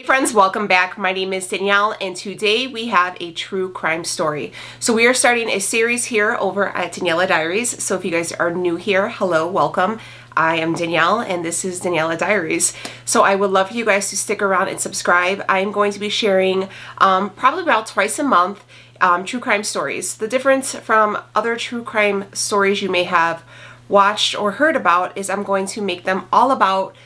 Hey friends, welcome back. My name is Danielle and today we have a true crime story. So we are starting a series here over at Daniela Diaries. So if you guys are new here, hello, welcome. I am Danielle and this is Daniela Diaries. So I would love for you guys to stick around and subscribe. I am going to be sharing probably about twice a month true crime stories. The difference from other true crime stories you may have watched or heard about is I'm going to make them all about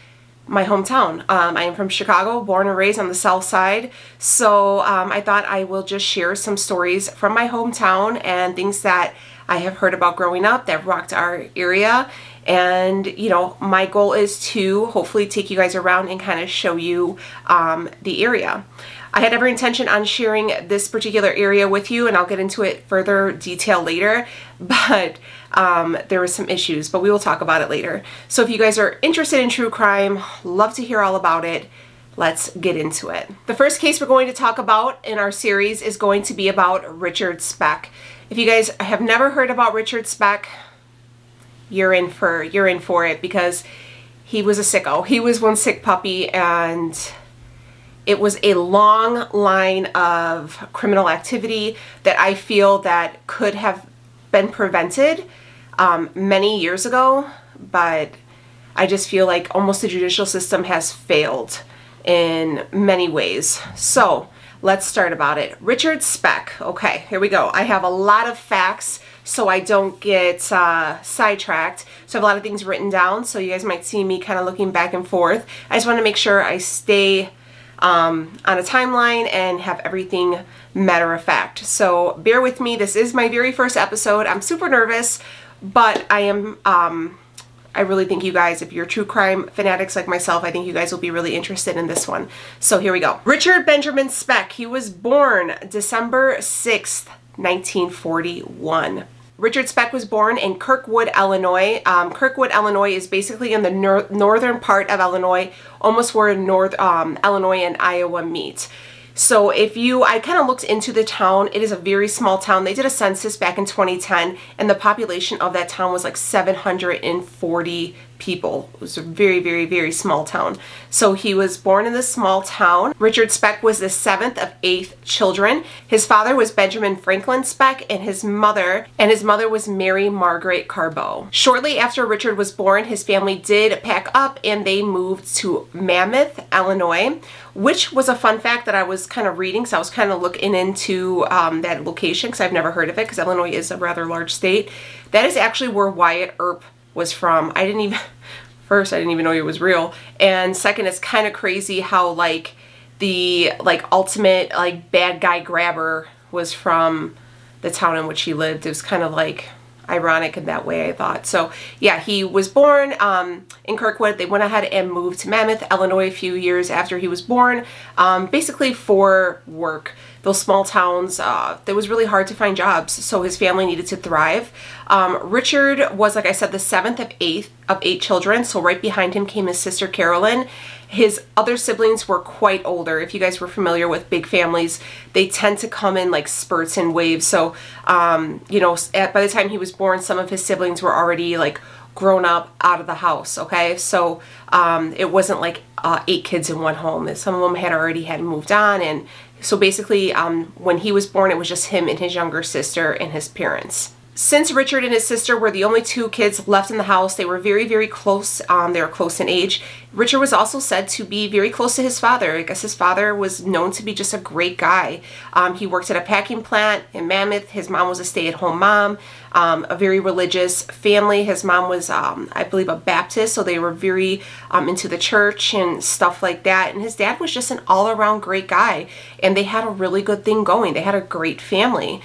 my hometown. I am from Chicago, born and raised on the south side, so I thought I will just share some stories from my hometown and things that I have heard about growing up that rocked our area. And you know, my goal is to hopefully take you guys around and kind of show you the area. I had every intention on sharing this particular area with you, and I'll get into it further detail later, but there were some issues, but we will talk about it later. So if you guys are interested in true crime, love to hear all about it. Let's get into it. The first case we're going to talk about in our series is going to be about Richard Speck. If you guys have never heard about Richard Speck, you're in for it, because he was a sicko. He was one sick puppy, and it was a long line of criminal activity that I feel that could have been prevented many years ago, but I just feel like almost the judicial system has failed in many ways. So let's start about it. Richard Speck. Okay, here we go. I have a lot of facts so I don't get sidetracked. So I have a lot of things written down, so you guys might see me kind of looking back and forth. I just want to make sure I stay on a timeline and have everything matter of fact. So bear with me. This is my very first episode. I'm super nervous, but I am I really think you guys, if you're true crime fanatics like myself, I think you guys will be really interested in this one. So here we go. Richard Benjamin Speck. He was born December 6th, 1941. Richard Speck was born in Kirkwood, Illinois. Kirkwood, Illinois is basically in the northern part of Illinois, almost where Illinois and Iowa meet. So I kind of looked into the town. It is a very small town. They did a census back in 2010, and the population of that town was like 740 people. It was a very, very, very small town. So he was born in this small town. Richard Speck was the 7th of 8 children. His father was Benjamin Franklin Speck, and his mother was Mary Margaret Carbo. Shortly after Richard was born, his family did pack up and they moved to Mammoth, Illinois, which was a fun fact that I was kind of reading. So I was kind of looking into that location because I've never heard of it, because Illinois is a rather large state. That is actually where Wyatt Earp was from. First, I didn't even know he was real. And second, it's kind of crazy how the ultimate bad guy grabber was from the town in which he lived. It was kind of ironic in that way, I thought. So yeah, he was born in Kirkwood. They went ahead and moved to Mammoth, Illinois a few years after he was born, basically for work. Those small towns, it was really hard to find jobs, so his family needed to thrive. Richard was, like I said, the 7th of 8 children, so right behind him came his sister Carolyn. His other siblings were quite older. If you guys were familiar with big families, they tend to come in like spurts and waves. So, you know, by the time he was born, some of his siblings were already grown up out of the house, okay? So it wasn't 8 kids in one home. Some of them had already moved on, and so basically when he was born, it was just him and his younger sister and his parents. Since Richard and his sister were the only 2 kids left in the house, they were very, very close. They were close in age. Richard was also said to be very close to his father. I guess his father was known to be just a great guy. He worked at a packing plant in Mammoth. His mom was a stay-at-home mom, a very religious family. His mom was, I believe, a Baptist, so they were very into the church and stuff like that. And his dad was just an all-around great guy, and they had a really good thing going. They had a great family,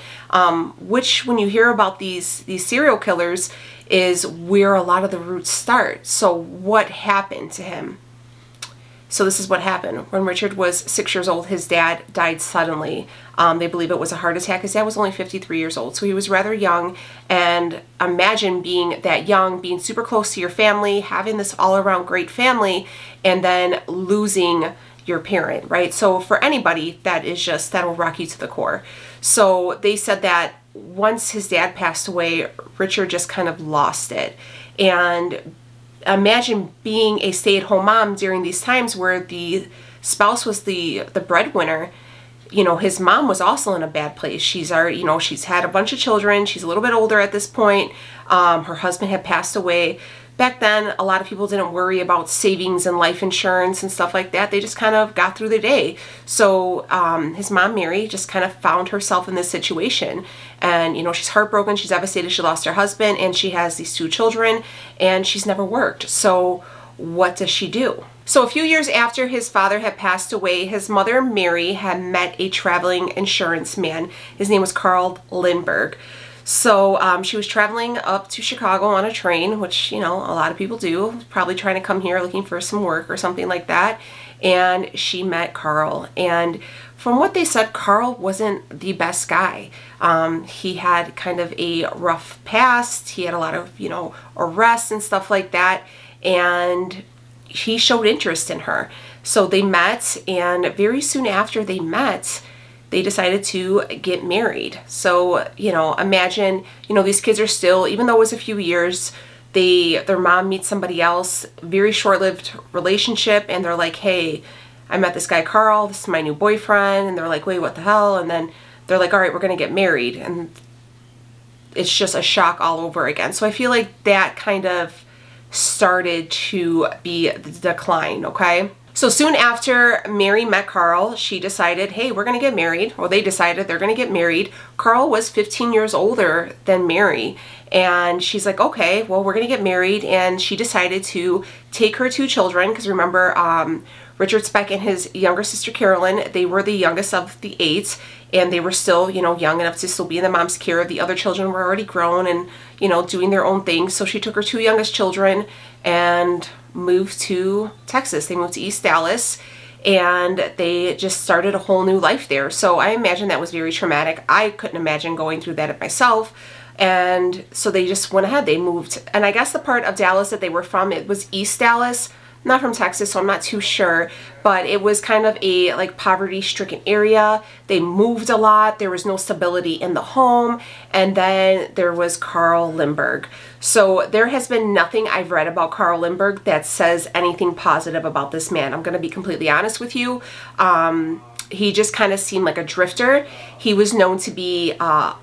which when you hear about these serial killers is where a lot of the roots start. So what happened to him? So this is what happened. When Richard was 6 years old, his dad died suddenly. They believe it was a heart attack. His dad was only 53 years old, so he was rather young. And imagine being that young, being super close to your family, having this all-around great family, and then losing your parent, right? So for anybody, that'll rock you to the core. So they said that once his dad passed away, Richard just kind of lost it. And imagine being a stay-at-home mom during these times where the spouse was the breadwinner, you know, his mom was also in a bad place. She's already, you know, she's had a bunch of children. She's a little bit older at this point. Her husband had passed away. Back then, a lot of people didn't worry about savings and life insurance and stuff like that. They just kind of got through the day. So his mom, Mary, just kind of found herself in this situation. And, you know, she's heartbroken. She's devastated. She lost her husband and she has these 2 children and she's never worked. So what does she do? So a few years after his father had passed away, his mother, Mary, had met a traveling insurance man. His name was Carl Lindbergh. So she was traveling up to Chicago on a train, which, you know, a lot of people do, probably trying to come here looking for some work or something like that. And she met Carl. And from what they said, Carl wasn't the best guy. He had kind of a rough past. He had a lot of, you know, arrests and stuff like that. And he showed interest in her. So they met, and very soon after they met, they decided to get married. So, you know, imagine, you know, these kids are still, even though it was a few years, their mom meets somebody else, very short-lived relationship, and they're like, hey, I met this guy Carl, this is my new boyfriend, and they're like, wait, what the hell? And then they're like, all right, we're gonna get married, and it's just a shock all over again. So I feel like that kind of started to be the decline, okay? So soon after Mary met Carl, she decided, hey, we're gonna get married, or they decided they're gonna get married. Carl was 15 years older than Mary, and she's like, okay, well, we're gonna get married, and she decided to take her 2 children, because remember, Richard Speck and his younger sister Carolyn, they were the youngest of the 8, and they were still, you know, young enough to still be in the mom's care. The other children were already grown and, you know, doing their own thing. So she took her 2 youngest children and moved to Texas. They moved to East Dallas, and they just started a whole new life there. So I imagine that was very traumatic. I couldn't imagine going through that myself. And so they just went ahead. They moved. And I guess the part of Dallas that they were from, it was East Dallas. Not from Texas, so I'm not too sure, but it was kind of a like poverty-stricken area. They moved a lot. There was no stability in the home. And then there was Carl Lindbergh. So there has been nothing I've read about Carl Lindbergh that says anything positive about this man. I'm going to be completely honest with you. He just kind of seemed like a drifter. He was known to be a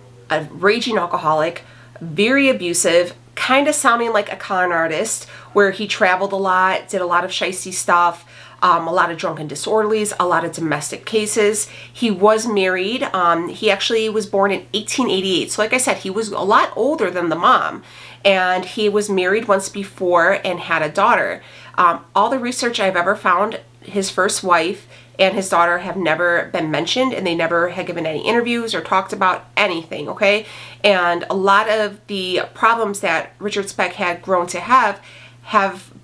raging alcoholic, very abusive, kind of sounding like a con artist, where he traveled a lot, did a lot of shisty stuff, a lot of drunken disorderlies, a lot of domestic cases. He was married. He actually was born in 1888. So like I said, he was a lot older than the mom. And he was married once before and had a daughter. All the research I've ever found, his first wife and his daughter have never been mentioned, and they never had given any interviews or talked about anything, okay? And a lot of the problems that Richard Speck had grown to have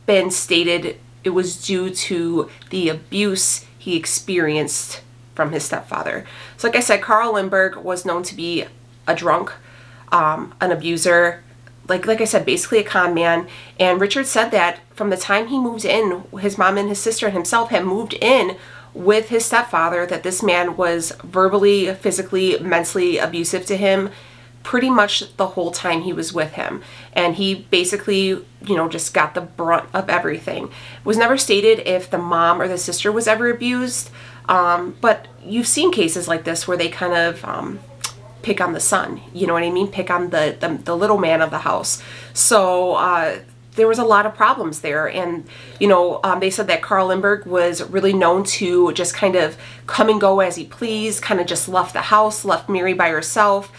been stated it was due to the abuse he experienced from his stepfather. So like I said, Carl Lindbergh was known to be a drunk, an abuser, like I said, basically a con man. And Richard said that from the time he moved in, his mom and his sister and himself had moved in with his stepfather, that this man was verbally, physically, mentally abusive to him pretty much the whole time he was with him. And he basically, you know, just got the brunt of everything. It was never stated if the mom or the sister was ever abused, but you've seen cases like this where they kind of pick on the son, you know what I mean? Pick on the little man of the house. So there was a lot of problems there. And, you know, they said that Carl Lindbergh was really known to just kind of come and go as he pleased, kind of just left the house, left Mary by herself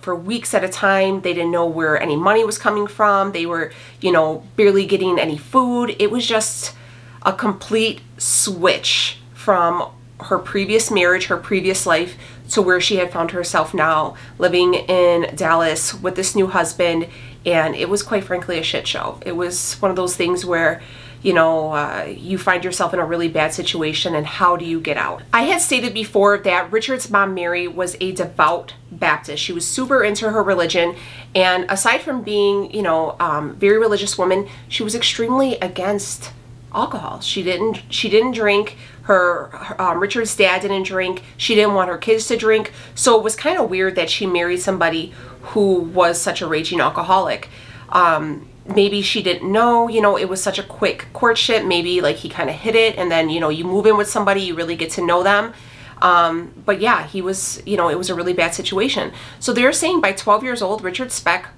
for weeks at a time. They didn't know where any money was coming from. They were, you know, barely getting any food. It was just a complete switch from her previous marriage, her previous life, to where she had found herself now, living in Dallas with this new husband. And it was, quite frankly, a shit show. It was one of those things where, you know, you find yourself in a really bad situation, and how do you get out? I had stated before that Richard's mom, Mary, was a devout Baptist. She was super into her religion, and aside from being, you know, very religious woman, she was extremely against alcohol. She didn't drink. Richard's dad didn't drink. She didn't want her kids to drink. So it was kind of weird that she married somebody who was such a raging alcoholic. maybe she didn't know, you know, it was such a quick courtship. Maybe like he kind of hid it, and then, you know, you move in with somebody, you really get to know them. But yeah, he was, you know, it was a really bad situation. So they're saying by 12 years old, Richard Speck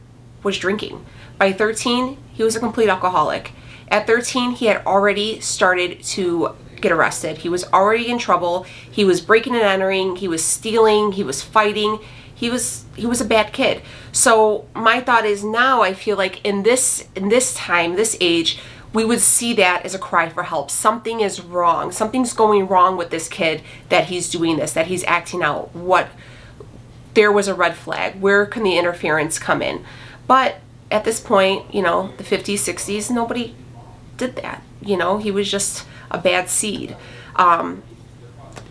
was drinking. By 13, he was a complete alcoholic. At 13, he had already started to get arrested. He was already in trouble. He was breaking and entering. He was stealing. He was fighting. He was a bad kid. So my thought is, now I feel like in this time, this age, we would see that as a cry for help. Something is wrong. Something's going wrong with this kid, that he's doing this, that he's acting out. There was a red flag. Where can the interference come in? But at this point, you know, the 50s, 60s, nobody did that. You know, he was just a bad seed. And,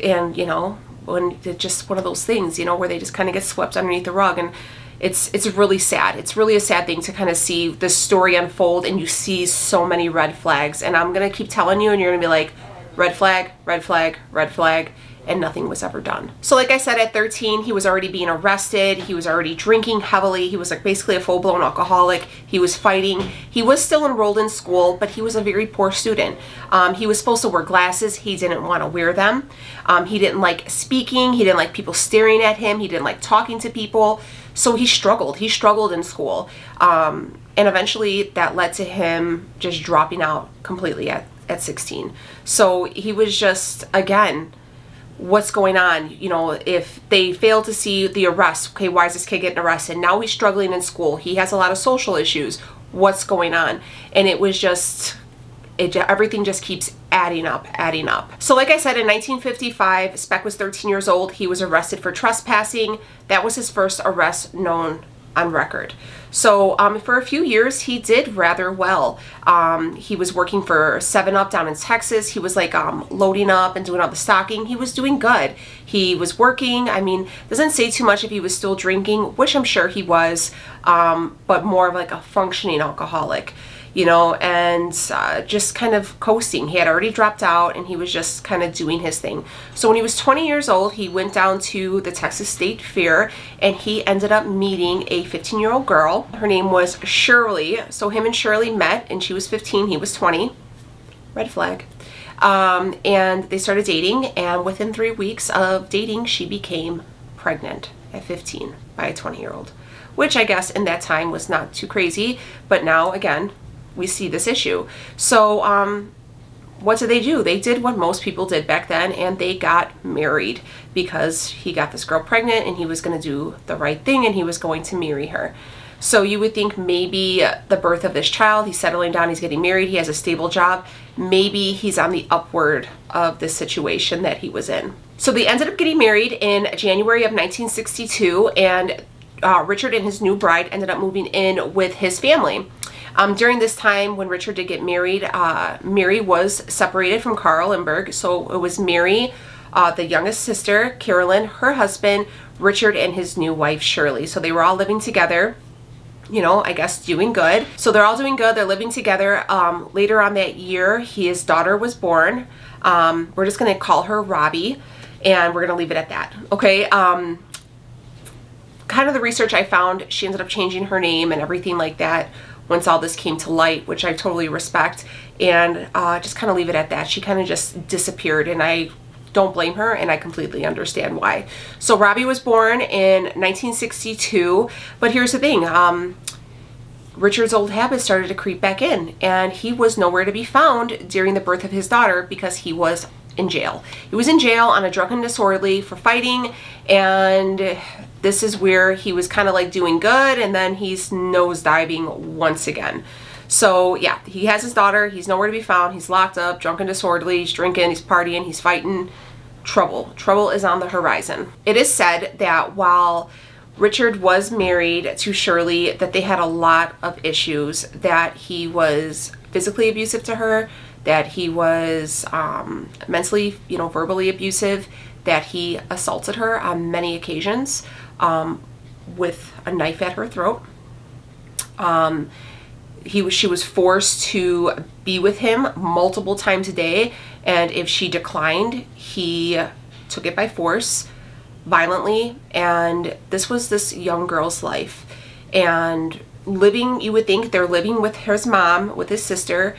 you know, when it's just one of those things, you know, where they just kind of get swept underneath the rug. And it's really sad. It's really a sad thing to kind of see this story unfold, and you see so many red flags. And I'm going to keep telling you, and you're going to be like, red flag, red flag, red flag, and nothing was ever done. So like I said, at 13, he was already being arrested. He was already drinking heavily. He was like basically a full-blown alcoholic. He was fighting. He was still enrolled in school, but he was a very poor student. He was supposed to wear glasses. He didn't want to wear them. He didn't like speaking. He didn't like people staring at him. He didn't like talking to people. So he struggled. He struggled in school. And eventually that led to him just dropping out completely at 16. So he was just, again, what's going on? You know, if they fail to see the arrest, okay, why is this kid getting arrested? Now he's struggling in school. He has a lot of social issues. What's going on? And it was just, everything just keeps adding up, adding up. So like I said, in 1955, Speck was 13 years old. He was arrested for trespassing. That was his first arrest known on record. So for a few years, he did rather well. He was working for 7-Up down in Texas. He was like loading up and doing all the stocking. He was doing good. He was working. I mean, doesn't say too much if he was still drinking, which I'm sure he was, but more of like a functioning alcoholic, you know, and just kind of coasting. He had already dropped out, and he was just kind of doing his thing. So when he was 20 years old, he went down to the Texas State Fair, and he ended up meeting a 15-year-old girl. Her name was Shirley. So him and Shirley met, and she was 15, he was 20. Red flag. And they started dating, and within 3 weeks of dating, she became pregnant at 15 by a 20-year-old, which I guess in that time was not too crazy, but now, again, we see this issue. So what did they do? They did what most people did back then, and they got married, because he got this girl pregnant, and he was going to do the right thing, and he was going to marry her. So you would think maybe the birth of this child, he's settling down, he's getting married, he has a stable job, maybe he's on the upward of this situation that he was in. So they ended up getting married in January of 1962, and Richard and his new bride ended up moving in with his family. During this time when Richard did get married, Mary was separated from Carl Lindbergh. So it was Mary, the youngest sister, Carolyn, her husband, Richard, and his new wife, Shirley. So they were all living together, you know, I guess doing good. So they're all doing good. They're living together. Later on that year, his daughter was born. We're just going to call her Robbie, and we're going to leave it at that. Okay. Kind of the research I found, she ended up changing her name and everything like that once all this came to light, which I totally respect, and just kind of leave it at that. She kind of just disappeared, and I don't blame her, and I completely understand why. So Robbie was born in 1962, but here's the thing. Richard's old habits started to creep back in, and he was nowhere to be found during the birth of his daughter because he was in jail. He was in jail on a drunk and disorderly for fighting, and this is where he was kind of like doing good, and then he's nosediving once again. So yeah, he has his daughter, he's nowhere to be found, he's locked up, drunk and disorderly, he's drinking, he's partying, he's fighting. Trouble is on the horizon. It is said that while Richard was married to Shirley, that they had a lot of issues, that he was physically abusive to her, that he was mentally, you know, verbally abusive, that he assaulted her on many occasions with a knife at her throat. She was forced to be with him multiple times a day, and if she declined, he took it by force, violently, and this was this young girl's life. And living, you would think they're living with his mom, with his sister.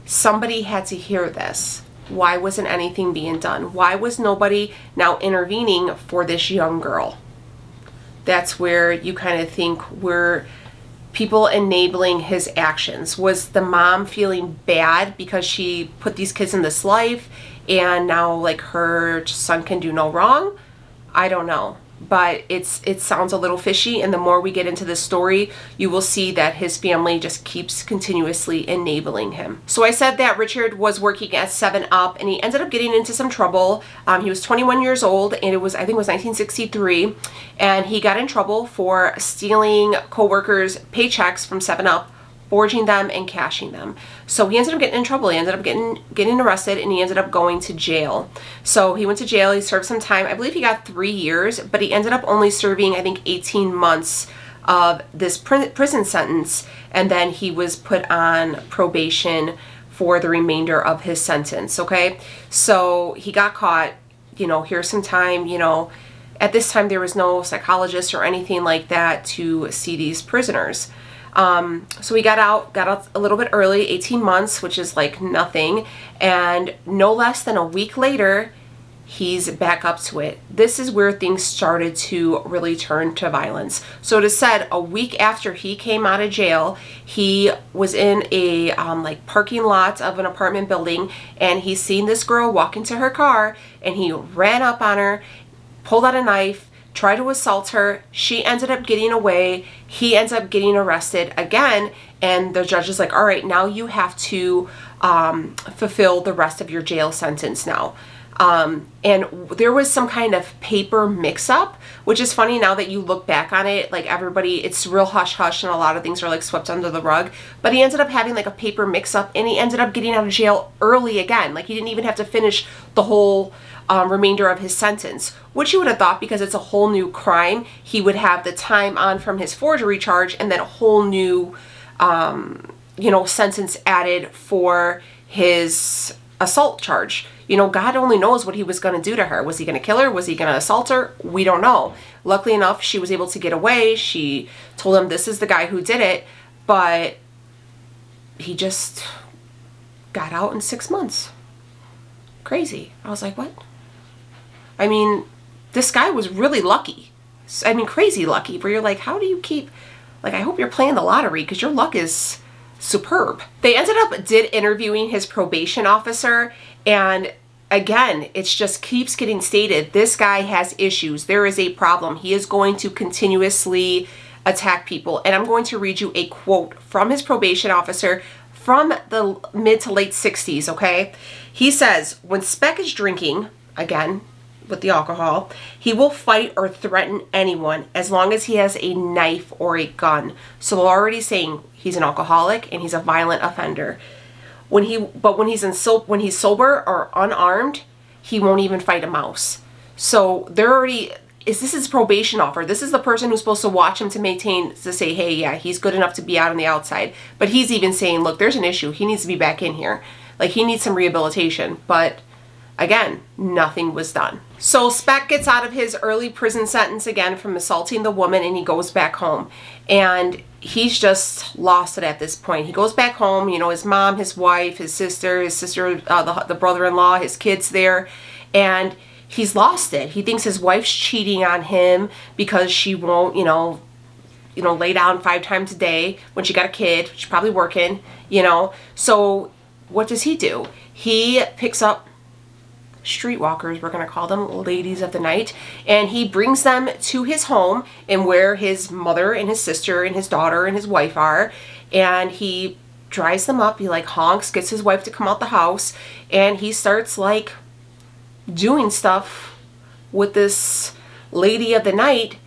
Somebody had to hear this. Why wasn't anything being done? Why was nobody now intervening for this young girl? That's where you kind of think, were people enabling his actions? Was the mom feeling bad because she put these kids in this life and now like her son can do no wrong? I don't know. But it sounds a little fishy, and the more we get into this story, you will see that his family just keeps continuously enabling him. So I said that Richard was working at 7-Up, and he ended up getting into some trouble. He was 21 years old, and I think it was 1963, and he got in trouble for stealing co-workers' paychecks from 7-Up, forging them and cashing them. So he ended up getting in trouble. He ended up getting arrested, and he ended up going to jail. So he went to jail. He served some time. I believe he got 3 years, but he ended up only serving, I think, 18 months of this prison sentence, and then he was put on probation for the remainder of his sentence, okay? So he got caught, you know, here's some time, you know. At this time, there was no psychologist or anything like that to see these prisoners. So he got out a little bit early, 18 months, which is like nothing. And no less than a week later, he's back up to it. This is where things started to really turn to violence. So it is said a week after he came out of jail, he was in a like parking lot of an apartment building, and he seen this girl walk into her car, and he ran up on her, pulled out a knife, tried to assault her. She ended up getting away. He ends up getting arrested again, and the judge is like, all right, now you have to fulfill the rest of your jail sentence now. And there was some kind of paper mix-up, which is funny now that you look back on it. Like, everybody, it's real hush-hush, and a lot of things are like swept under the rug. But he ended up having like a paper mix-up, and he ended up getting out of jail early again. Like, he didn't even have to finish the whole remainder of his sentence, which you would have thought, because it's a whole new crime, he would have the time on from his forgery charge, and then a whole new you know, sentence added for his assault charge. You know, God only knows what he was going to do to her. Was he going to kill her? Was he going to assault her? We don't know. Luckily enough, she was able to get away. She told him this is the guy who did it, but he just got out in 6 months. Crazy. I was like, what? I mean, this guy was really lucky. I mean, crazy lucky, where you're like, how do you keep, like, I hope you're playing the lottery, because your luck is superb. They ended up interviewing his probation officer, and again, it's just keeps getting stated, this guy has issues. There is a problem. He is going to continuously attack people. And I'm going to read you a quote from his probation officer from the mid to late 60s, okay? He says, when Speck is drinking, again, with the alcohol, he will fight or threaten anyone as long as he has a knife or a gun. So they're already saying he's an alcoholic and he's a violent offender. When he's sober or unarmed, he won't even fight a mouse. So they're already, this is his probation officer. This is the person who's supposed to watch him to say, hey, yeah, he's good enough to be out on the outside. But he's even saying, look, there's an issue. He needs to be back in here. Like, he needs some rehabilitation. But again, nothing was done. So Speck gets out of his early prison sentence again from assaulting the woman, and he goes back home. And he's just lost it at this point. He goes back home, you know, his mom, his wife, his sister, the brother-in-law, his kids there, and he's lost it. He thinks his wife's cheating on him because she won't, you know, lay down 5 times a day when she got a kid. She's probably working, you know. So what does he do? He picks up streetwalkers, we're going to call them, ladies of the night, and he brings them to his home, and where his mother and his sister and his daughter and his wife are, and he dries them up. He like honks, gets his wife to come out the house, and he starts like doing stuff with this lady of the night,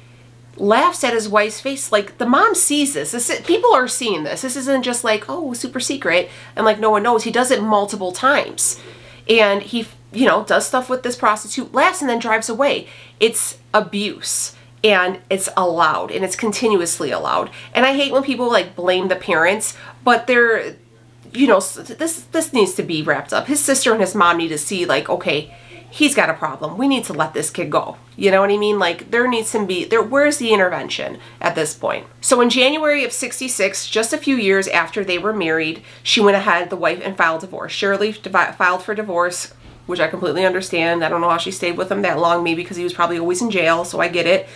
laughs at his wife's face. Like, the mom sees this. People are seeing this. This isn't just like, oh, super secret, and like no one knows. He does it multiple times, and he, you know, does stuff with this prostitute, laughs, and then drives away. It's abuse, and it's allowed, and it's continuously allowed. And I hate when people like blame the parents, but they're, you know, this needs to be wrapped up. His sister and his mom need to see, like, okay, he's got a problem. We need to let this kid go. You know what I mean? Like, there needs to be, where's the intervention at this point? So in January of 66, just a few years after they were married, she went ahead, the wife, and filed divorce. Shirley filed for divorce, which I completely understand. I don't know how she stayed with him that long, maybe because he was probably always in jail, so I get it.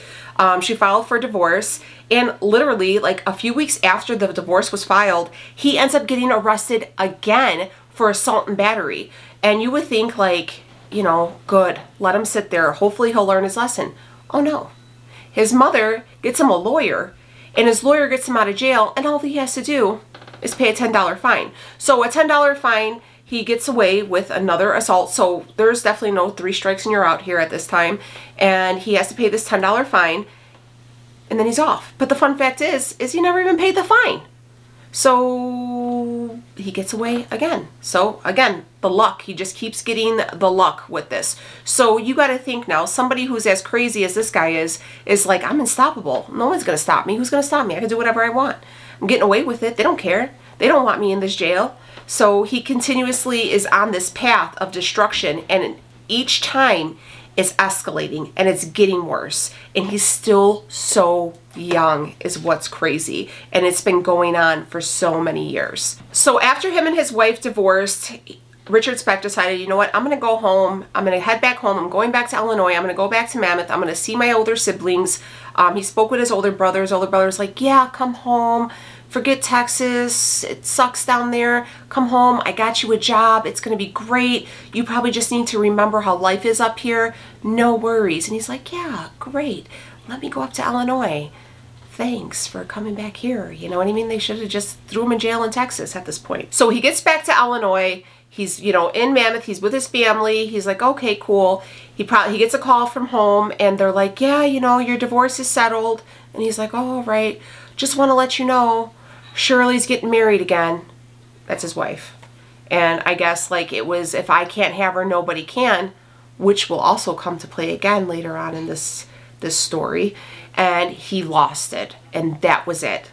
She filed for divorce, and literally like a few weeks after the divorce was filed, he ends up getting arrested again for assault and battery. And you would think, like, you know, good, let him sit there. Hopefully he'll learn his lesson. Oh no. His mother gets him a lawyer, and his lawyer gets him out of jail, and all he has to do is pay a $10 fine. So a $10 fine, he gets away with another assault. So there's definitely no 3 strikes and you're out here at this time. And he has to pay this $10 fine, and then he's off. But the fun fact is he never even paid the fine. So he gets away again. So again, the luck, he just keeps getting the luck with this. So you got to think now, somebody who's as crazy as this guy is like, I'm unstoppable. No one's going to stop me. Who's going to stop me? I can do whatever I want. I'm getting away with it. They don't care. They don't want me in this jail. So he continuously is on this path of destruction, and each time it's escalating and it's getting worse. And he's still so young is what's crazy. And it's been going on for so many years. So after him and his wife divorced, Richard Speck decided, you know what, I'm going to go home. I'm going to head back home. I'm going back to Illinois. I'm going to go back to Mammoth. I'm going to see my older siblings. He spoke with his older brother. His older brother's like, yeah, come home. Forget Texas. It sucks down there. Come home. I got you a job. It's going to be great. You probably just need to remember how life is up here. No worries. And he's like, yeah, great. Let me go up to Illinois. Thanks for coming back here. You know what I mean? They should have just threw him in jail in Texas at this point. So he gets back to Illinois. He's, you know, in Mammoth. He's with his family. He's like, okay, cool. He gets a call from home, and they're like, yeah, you know, your divorce is settled. And he's like, oh, all right. Just want to let you know, Shirley's getting married again. That's his wife. And I guess, like, it was, if I can't have her, nobody can, which will also come to play again later on in this story. And he lost it, and that was it.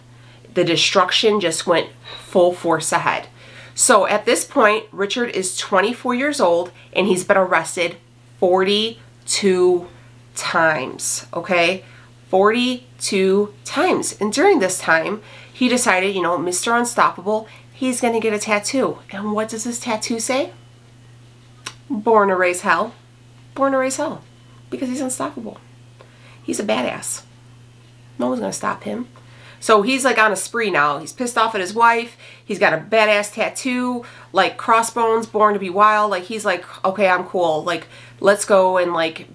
The destruction just went full force ahead. So at this point, Richard is 24 years old, and he's been arrested 42 times, okay? 42 times. And during this time, he decided, you know, Mr. Unstoppable, he's going to get a tattoo. And what does this tattoo say? Born to raise hell. Born to raise hell. Because he's unstoppable. He's a badass. No one's going to stop him. So he's like on a spree now. He's pissed off at his wife. He's got a badass tattoo, like crossbones, born to be wild. Like, he's like, okay, I'm cool. Like, let's go and like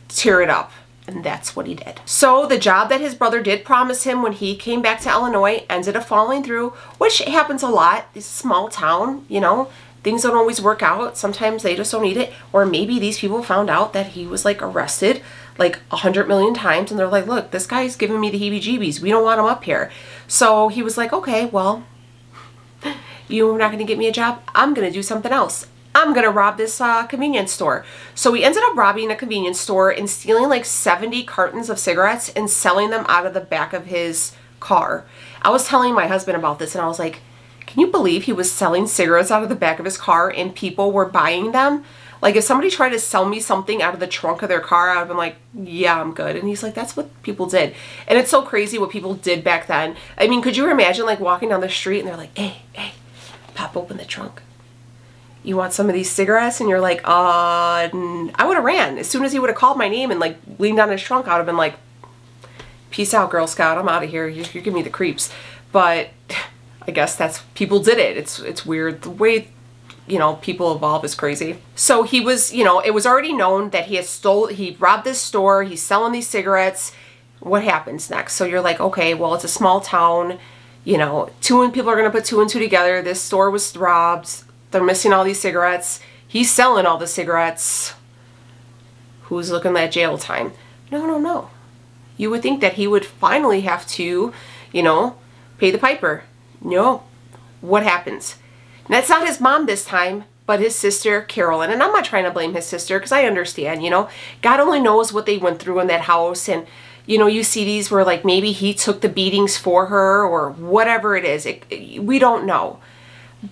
tear it up. And that's what he did. So the job that his brother did promise him when he came back to Illinois ended up falling through, which happens a lot. It's a small town, you know. Things don't always work out. Sometimes they just don't need it. Or maybe these people found out that he was like arrested like 100 million times, and they're like, look, this guy's giving me the heebie-jeebies. We don't want him up here. So he was like, okay, well, you're not going to get me a job. I'm going to do something else. I'm going to rob this convenience store. So he ended up robbing a convenience store and stealing like 70 cartons of cigarettes and selling them out of the back of his car. I was telling my husband about this, and I was like, can you believe he was selling cigarettes out of the back of his car and people were buying them? Like, if somebody tried to sell me something out of the trunk of their car, I would have been like, yeah, I'm good. And he's like, that's what people did. And it's so crazy what people did back then. I mean, could you imagine like walking down the street and they're like, hey, pop open the trunk. You want some of these cigarettes? And you're like, I would have ran. As soon as he would have called my name and like leaned on his trunk, I would have been like, peace out, Girl Scout. I'm out of here. You're giving me the creeps. But I guess that's, people did it. It's weird. The way, you know, people evolve is crazy. So he was, you know, it was already known that he robbed this store. He's selling these cigarettes. What happens next? So you're like, okay, well, it's a small town. You know, people are going to put 2 and 2 together. This store was robbed. They're missing all these cigarettes. He's selling all the cigarettes. Who's looking at jail time? No. You would think that he would finally have to, you know, pay the piper. No. What happens? And that's not his mom this time, but his sister, Carolyn. And I'm not trying to blame his sister, because I understand, you know. God only knows what they went through in that house. And, you know, you see these where, like, maybe he took the beatings for her or whatever it is. We don't know.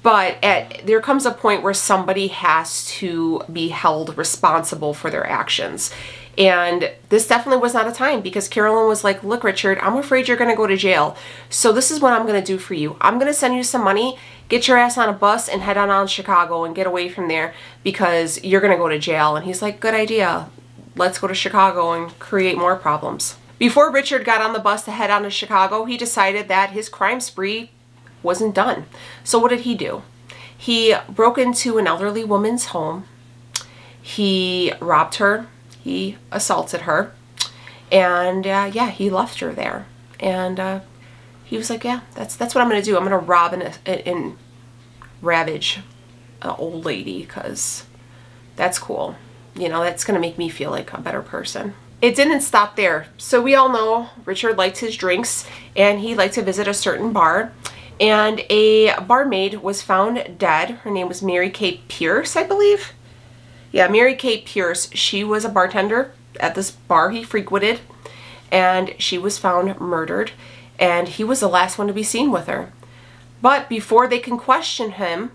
But there comes a point where somebody has to be held responsible for their actions. And this definitely was not a time, because Carolyn was like, look, Richard, I'm afraid you're going to go to jail. So this is what I'm going to do for you. I'm going to send you some money, get your ass on a bus and head on to Chicago and get away from there, because you're going to go to jail. And he's like, good idea. Let's go to Chicago and create more problems. Before Richard got on the bus to head on to Chicago, he decided that his crime spree wasn't done. So what did he do? He broke into an elderly woman's home. He robbed her. He assaulted her. And yeah, he left her there. And he was like, yeah, that's what I'm going to do. I'm going to rob and ravage an old lady, because that's cool. You know, that's going to make me feel like a better person. It didn't stop there. So we all know Richard liked his drinks, and he liked to visit a certain bar. And a barmaid was found dead. Her name was Mary Kay Pierce, I believe. Yeah, Mary Kay Pierce. She was a bartender at this bar he frequented, and she was found murdered, and he was the last one to be seen with her. But before they can question him,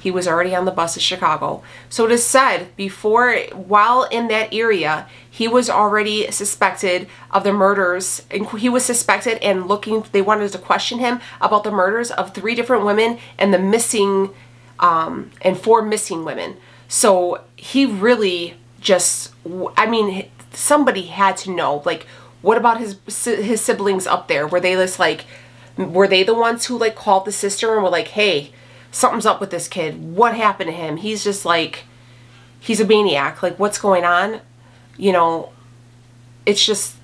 he was already on the bus to Chicago. So it is said, while in that area, he was already suspected of the murders. And he was suspected and they wanted to question him about the murders of 3 different women and the missing, and 4 missing women. So he really just, I mean, somebody had to know, like, what about his siblings up there? Were they just like, were they the ones who like called the sister and were like, hey, something's up with this kid. What happened to him? He's just like, he's a maniac. Like, what's going on? You know, it's just,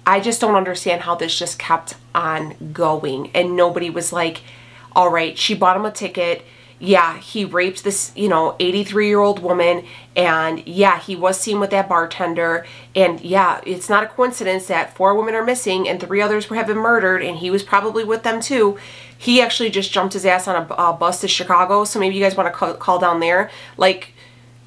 I just don't understand how this just kept on going. And nobody was like, all right, she bought him a ticket. Yeah, he raped this, you know, 83-year-old woman. And yeah, he was seen with that bartender. And yeah, it's not a coincidence that 4 women are missing and 3 others have been murdered, and he was probably with them too. He actually just jumped his ass on a bus to Chicago. So maybe you guys want to call down there. Like,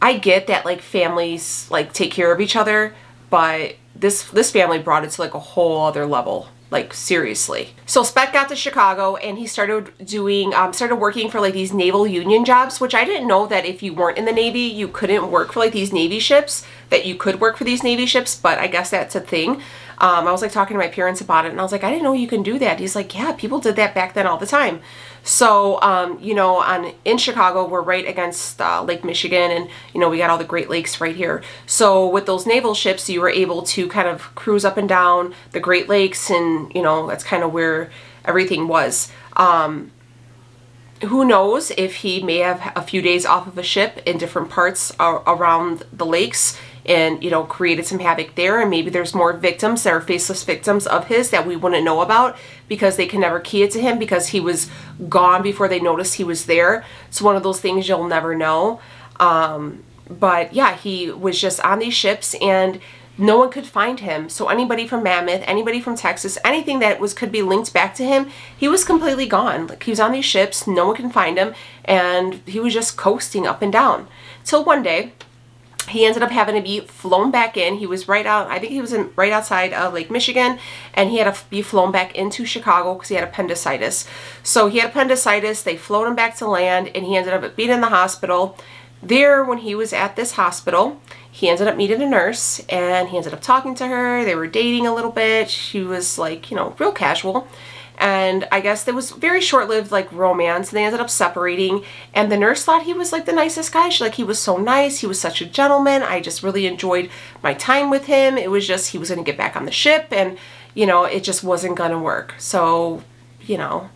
I get that like families like take care of each other, but this family brought it to like a whole other level. Like, seriously. So Speck got to Chicago, and he started doing, started working for like these naval union jobs, which I didn't know that if you weren't in the Navy, you couldn't work for like these Navy ships, that you could work for these Navy ships, but I guess that's a thing. I was like talking to my parents about it, and I was like, I didn't know you can do that. He's like, yeah, people did that back then all the time. So, you know, in Chicago, we're right against Lake Michigan, and, you know, we got all the Great Lakes right here. So with those naval ships, you were able to kind of cruise up and down the Great Lakes, and, you know, that's kind of where everything was. Who knows if he may have a few days off of a ship in different parts around the lakes, and, you know, created some havoc there, and maybe there's more victims that are faceless victims of his that we wouldn't know about, because they can never key it to him, because he was gone before they noticed he was there. It's one of those things you'll never know. But yeah, he was just on these ships, and no one could find him. So anybody from Mammoth, anybody from Texas, anything that could be linked back to him, he was completely gone. Like, he was on these ships, no one could find him, and he was just coasting up and down. Till one day, he ended up having to be flown back in. He was right out, I think he was right outside of Lake Michigan, and he had to be flown back into Chicago because he had appendicitis. So he had appendicitis, they flown him back to land, and he ended up being in the hospital. There, when he was at this hospital, he ended up meeting a nurse, and he ended up talking to her. They were dating a little bit. She was like, you know, real casual. And I guess there was very short-lived like romance, and they ended up separating, and the nurse thought he was like the nicest guy. She like, he was so nice, he was such a gentleman, I just really enjoyed my time with him. It was just, he was going to get back on the ship, and, you know, it just wasn't going to work. So, you know,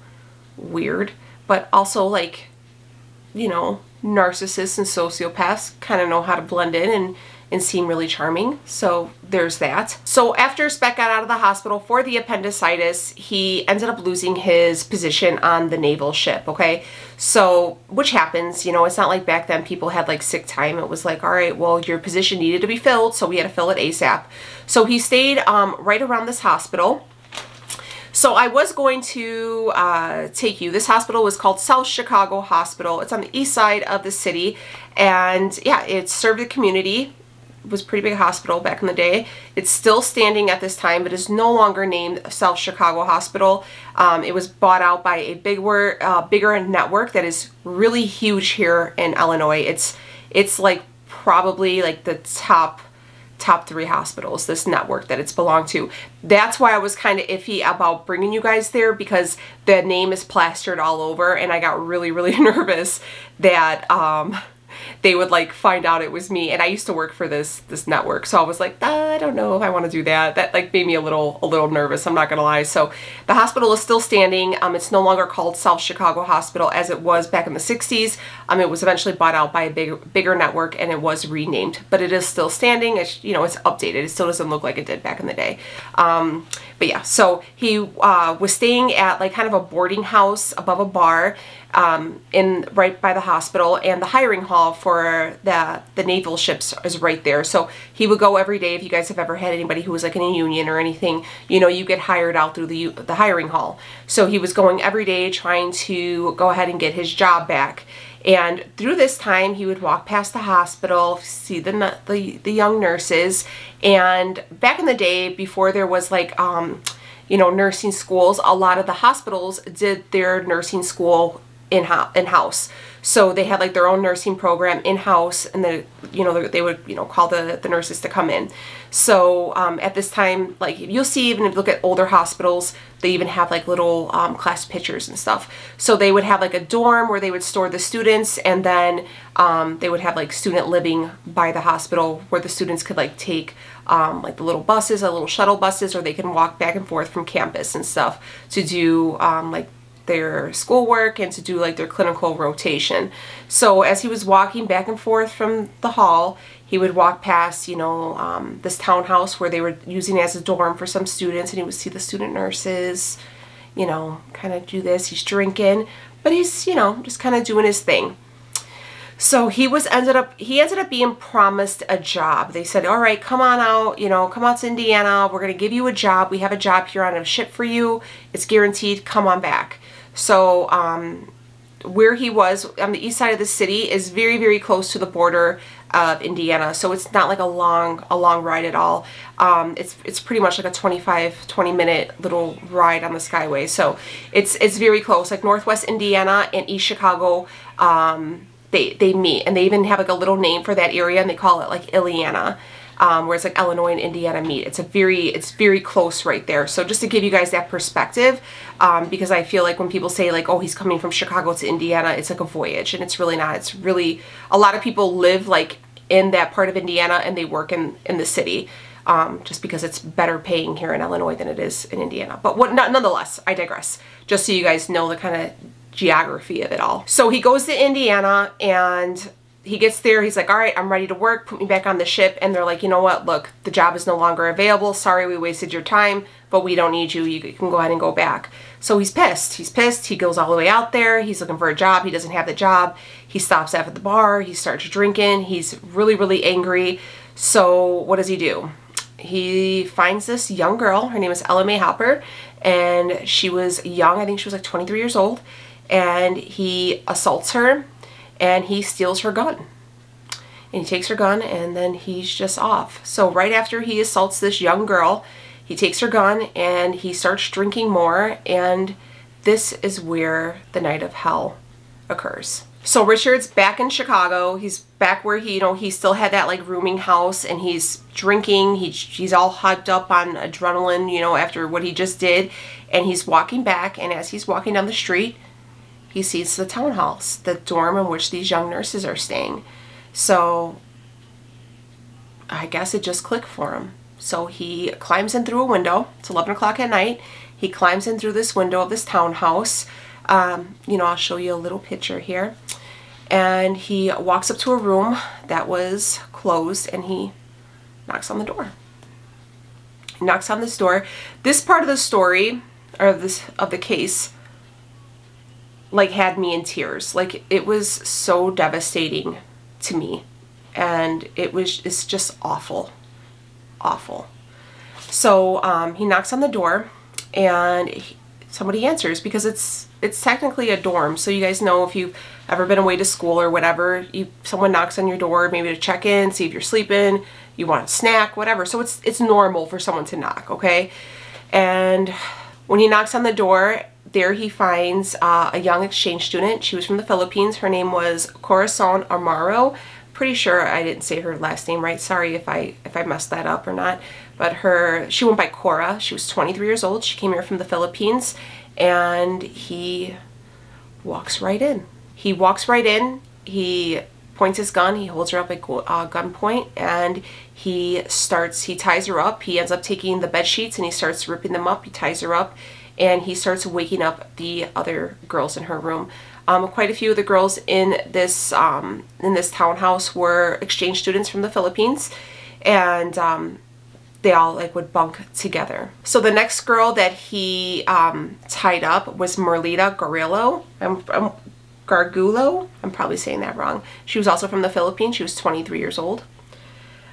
weird, but also like, you know, narcissists and sociopaths kind of know how to blend in and seem really charming. So there's that. So after Speck got out of the hospital for the appendicitis, he ended up losing his position on the naval ship, okay? So, which happens, you know, it's not like back then people had like sick time. It was like, all right, well, your position needed to be filled, so we had to fill it ASAP. So he stayed right around this hospital. So I was going to take you. This hospital was called South Chicago Hospital. It's on the east side of the city, and yeah, it served the community. was a pretty big hospital back in the day. It's still standing at this time, but is no longer named South Chicago Hospital. It was bought out by a bigger network that is really huge here in Illinois. It's like probably like the top 3 hospitals, this network that it's belonged to. That's why I was kind of iffy about bringing you guys there, because the name is plastered all over, and I got really nervous that they would like find out it was me. And I used to work for this network, so I was like, I don't know if I want to do that. That like made me a little nervous, I'm not gonna lie. So the hospital is still standing. It's no longer called South Chicago Hospital as it was back in the 60s. It was eventually bought out by a bigger network, and it was renamed, but it is still standing. It's, you know, it's updated. It still doesn't look like it did back in the day. But yeah, so he was staying at like kind of a boarding house above a bar right by the hospital, and the hiring hall for the naval ships is right there. So he would go every day. If you guys have ever had anybody who was like in a union or anything, you know, you get hired out through the hiring hall. So he was going every day trying to go ahead and get his job back. And through this time, he would walk past the hospital, see the young nurses. And back in the day, before there was like, you know, nursing schools, a lot of the hospitals did their nursing school in-house. So they had like their own nursing program in-house, and they would, you know, call the nurses to come in. So at this time, like you'll see, even if you look at older hospitals, they even have like little class pictures and stuff. So they would have like a dorm where they would store the students, and then they would have like student living by the hospital where the students could like take like the little buses, the little shuttle buses, or they can walk back and forth from campus and stuff to do like their schoolwork and to do like their clinical rotation. So as he was walking back and forth from the hall, he would walk past, you know, this townhouse where they were using as a dorm for some students, and he would see the student nurses, you know, kind of do this. He's drinking, but he's, you know, just kind of doing his thing. So he ended up being promised a job. They said, all right, come on out, you know, come out to Indiana. We're going to give you a job. We have a job here on a ship for you. It's guaranteed. Come on back. So where he was on the east side of the city is very close to the border of Indiana. So it's not like a long ride at all. It's pretty much like a 20 minute little ride on the Skyway. So it's very close. Like Northwest Indiana and East Chicago, they meet, and they even have like a little name for that area, and they call it like Iliana. Where it's like Illinois and Indiana meet. It's very close right there. So just to give you guys that perspective, because I feel like when people say like, oh, he's coming from Chicago to Indiana, it's like a voyage, and it's really not. It's really, a lot of people live like in that part of Indiana, and they work in the city, just because it's better paying here in Illinois than it is in Indiana. But nonetheless, I digress. Just so you guys know the kind of geography of it all. So he goes to Indiana, and he gets there, he's like, all right, I'm ready to work, put me back on the ship. And they're like, you know what, look, the job is no longer available. Sorry, we wasted your time, but we don't need you. You can go ahead and go back. So he's pissed. He's pissed. He goes all the way out there. He's looking for a job. He doesn't have the job. He stops at the bar. He starts drinking. He's really angry. So what does he do? He finds this young girl. Her name is Ella Mae Hopper, and she was young. I think she was like 23 years old. And he assaults her, and he steals her gun. And he takes her gun, and then he's just off. So right after he assaults this young girl, he takes her gun, and he starts drinking more, and this is where the night of hell occurs. So Richard's back in Chicago. He's back where he, you know, he still had that like rooming house, and he's drinking. He's all hyped up on adrenaline, you know, after what he just did. And he's walking back, and as he's walking down the street, he sees the townhouse, the dorm in which these young nurses are staying. So I guess it just clicked for him. So he climbs in through a window. It's 11 o'clock at night. He climbs in through this window of this townhouse. You know, I'll show you a little picture here. And he walks up to a room that was closed, and he knocks on the door. He knocks on this door. This part of the story, or of the case, like had me in tears. Like it was so devastating to me, and it's just awful. So he knocks on the door, and somebody answers, because it's technically a dorm. So you guys know, if you've ever been away to school or whatever, someone knocks on your door maybe to check in, see if you're sleeping, you want a snack, whatever. So it's normal for someone to knock, okay? And when he knocks on the door, there he finds a young exchange student. She was from the Philippines. Her name was Corazon Amaro. Pretty sure I didn't say her last name right. Sorry if I messed that up or not. But she went by Cora. She was 23 years old. She came here from the Philippines, and he walks right in. He walks right in. He points his gun. He holds her up at gunpoint, and he ties her up. He ends up taking the bed sheets and he starts ripping them up. He ties her up, and he starts waking up the other girls in her room. Quite a few of the girls in this townhouse were exchange students from the Philippines, and they all like would bunk together. So the next girl that he tied up was Merlita Gargulo. I'm probably saying that wrong. She was also from the Philippines. She was 23 years old.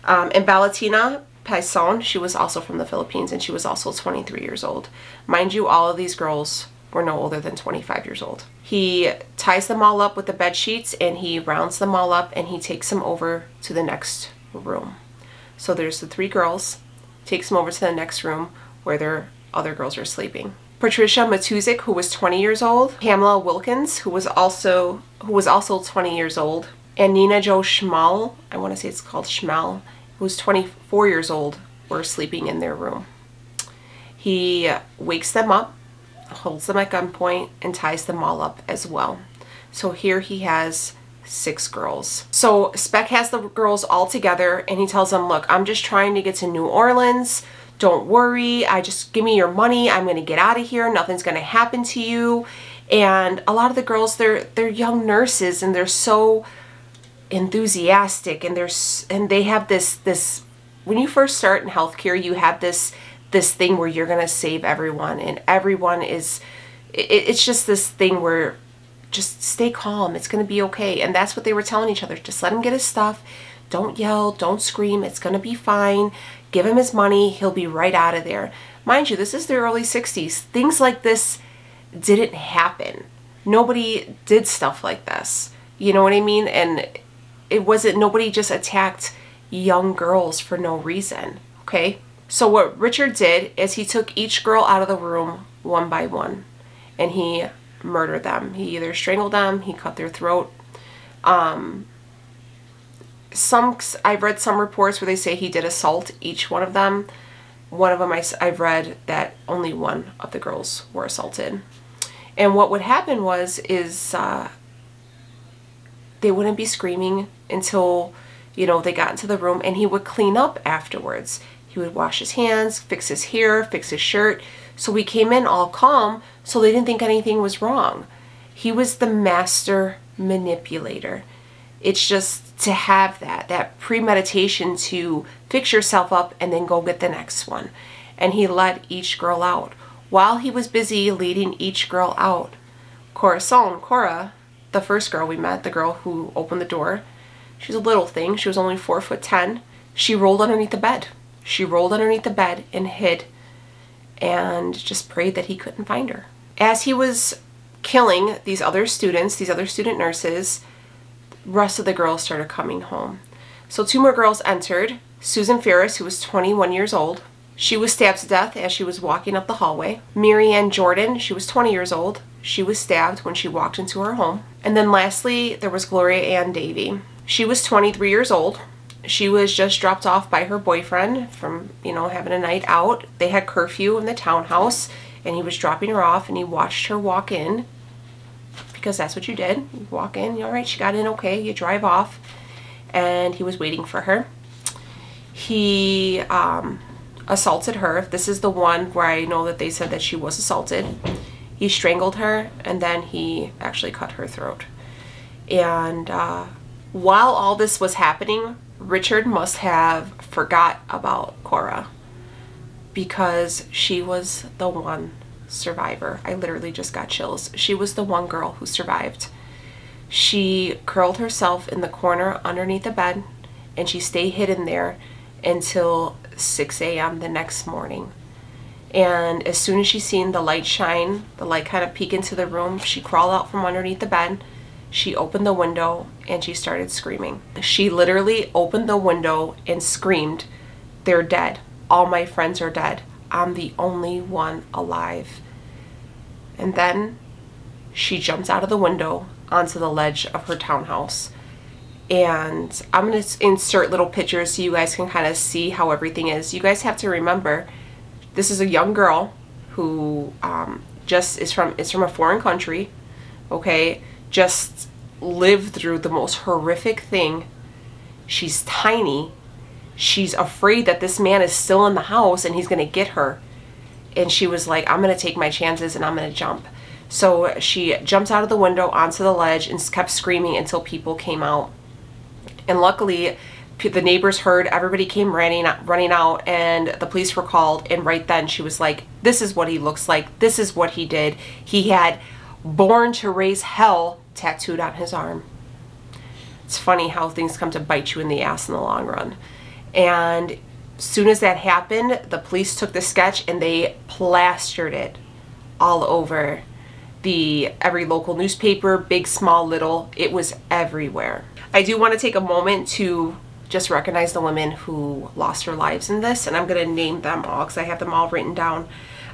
And Valentina Paison, she was also from the Philippines, and she was also 23 years old. Mind you, all of these girls were no older than 25 years old. He ties them all up with the bed sheets, and he rounds them all up, and he takes them over to the next room. So there's the 3 girls, takes them over to the next room where their other girls are sleeping. Patricia Matuzik, who was 20 years old, Pamela Wilkins, who was also 20 years old, and Nina Jo Schmal, I want to say it's called Schmal, who was 24 years old, were sleeping in their room. He wakes them up, holds them at gunpoint, and ties them all up as well. So here he has 6 girls. So Speck has the girls all together, and he tells them, look, I'm just trying to get to New Orleans. Don't worry. Just give me your money. I'm going to get out of here. Nothing's going to happen to you. And a lot of the girls, they're young nurses, and they're so enthusiastic, and they have this when you first start in healthcare, you have this thing where you're going to save everyone, and everyone is, it's just this thing where just stay calm. It's going to be okay. And that's what they were telling each other. Just let him get his stuff. Don't yell. Don't scream. It's going to be fine. Give him his money. He'll be right out of there. Mind you, this is the early 60s. Things like this didn't happen. Nobody did stuff like this. You know what I mean? And nobody just attacked young girls for no reason. Okay? So what Richard did is he took each girl out of the room one by one, and he murdered them. He either strangled them, he cut their throat. I've read some reports where they say he did assault each one of them. One of them I've read that only one of the girls were assaulted. And what would happen is they wouldn't be screaming until, they got into the room, and he would clean up afterwards. He would wash his hands, fix his hair, fix his shirt. So we came in all calm, so they didn't think anything was wrong. He was the master manipulator. It's just to have that premeditation to fix yourself up and then go get the next one. And he let each girl out. While he was busy leading each girl out, Cora, the first girl we met, the girl who opened the door, she's a little thing. She was only 4'10". She rolled underneath the bed. She rolled underneath the bed and hid, and just prayed that he couldn't find her. As he was killing these other student nurses, the rest of the girls started coming home. So 2 more girls entered. Susan Ferris, who was 21 years old. She was stabbed to death as she was walking up the hallway. Mary Ann Jordan, she was 20 years old. She was stabbed when she walked into her home. And then lastly, there was Gloria Ann Davy. She was 23 years old. She was just dropped off by her boyfriend from, having a night out. They had curfew in the townhouse, and he was dropping her off, and he watched her walk in, because that's what you did. You walk in, all right, she got in okay, you drive off, and he was waiting for her. He assaulted her. This is the one where I know that they said that she was assaulted. He strangled her, and then he actually cut her throat. And while all this was happening, Richard must have forgot about Cora, because she was the one survivor. I literally just got chills. She was the one girl who survived. She curled herself in the corner underneath the bed, and she stayed hidden there until 6 a.m. the next morning. And as soon as she seen the light shine, the light kind of peek into the room, she crawled out from underneath the bed, She opened the window and she started screaming. She literally opened the window and screamed, "They're dead. All my friends are dead. I'm the only one alive." And then she jumps out of the window onto the ledge of her townhouse. And I'm going to insert little pictures so you guys can kind of see how everything is. You guys have to remember, this is a young girl who just is from a foreign country, okay? Just lived through the most horrific thing. She's tiny. She's afraid that this man is still in the house and he's going to get her. And she was like, I'm going to take my chances and I'm going to jump. So she jumps out of the window onto the ledge and kept screaming until people came out. And luckily, the neighbors heard, everybody came running out, and the police were called. And right then she was like, this is what he looks like. This is what he did. He had "Born to Raise Hell" tattooed on his arm. It's funny how things come to bite you in the ass in the long run. And as soon as that happened, the police took the sketch and they plastered it all over every local newspaper, big, small, little. It was everywhere. I do want to take a moment to just recognize the women who lost their lives in this, and I'm going to name them all because I have them all written down.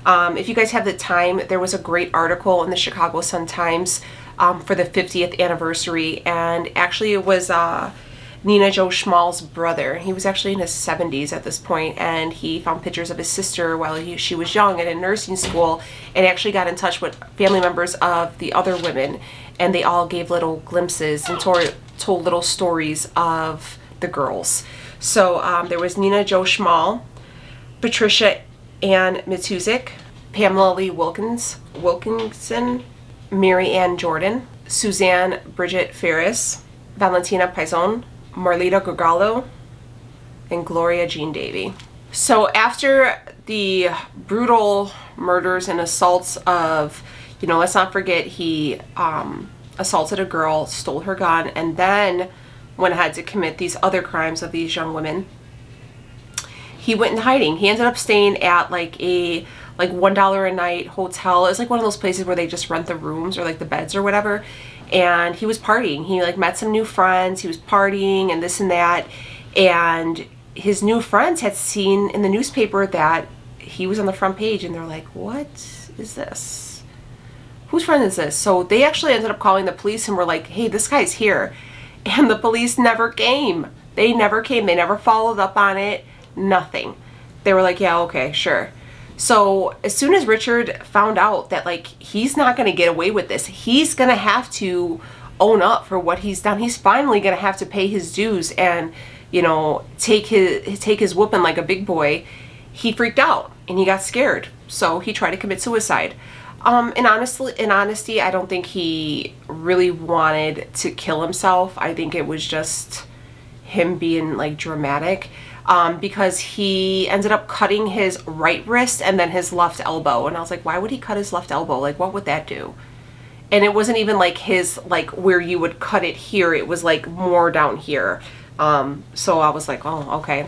If you guys have the time, there was a great article in the Chicago Sun-Times for the 50th anniversary, and actually it was Nina Joe Schmal's brother. He was actually in his 70s at this point, and he found pictures of his sister while she was young and in nursing school, and actually got in touch with family members of the other women, and they all gave little glimpses and told little stories of the girls. So there was Nina Joe Schmal, Patricia Ann Matuzik, Pamela Lee Wilkinson, Mary Ann Jordan, Suzanne Bridget Ferris, Valentina Pizon, Marlita Gurgalo, and Gloria Jean Davy. So after the brutal murders and assaults of, you know, let's not forget, he assaulted a girl, stole her gun, and then went ahead to commit these other crimes of these young women. He went in hiding. He ended up staying at like a $1 a night hotel. It's like one of those places where they just rent the rooms or like the beds or whatever. And he was partying. He like met some new friends. He was partying and this and that. And his new friends had seen in the newspaper that he was on the front page, and they're like, what is this? Whose friend is this? So they actually ended up calling the police and were like, hey, this guy's here. And the police never came. They never came. They never followed up on it. Nothing. They were like, yeah, okay, sure. So as soon as Richard found out that like he's not going to get away with this, he's going to have to own up for what he's done. He's finally going to have to pay his dues and, you know, take his whooping like a big boy. He freaked out and he got scared. So he tried to commit suicide. In honesty, I don't think he really wanted to kill himself. I think it was just him being like dramatic. Because he ended up cutting his right wrist and then his left elbow. And I was like, why would he cut his left elbow? Like, what would that do? And it wasn't even like his, like where you would cut it here. It was like more down here. So I was like, oh, okay.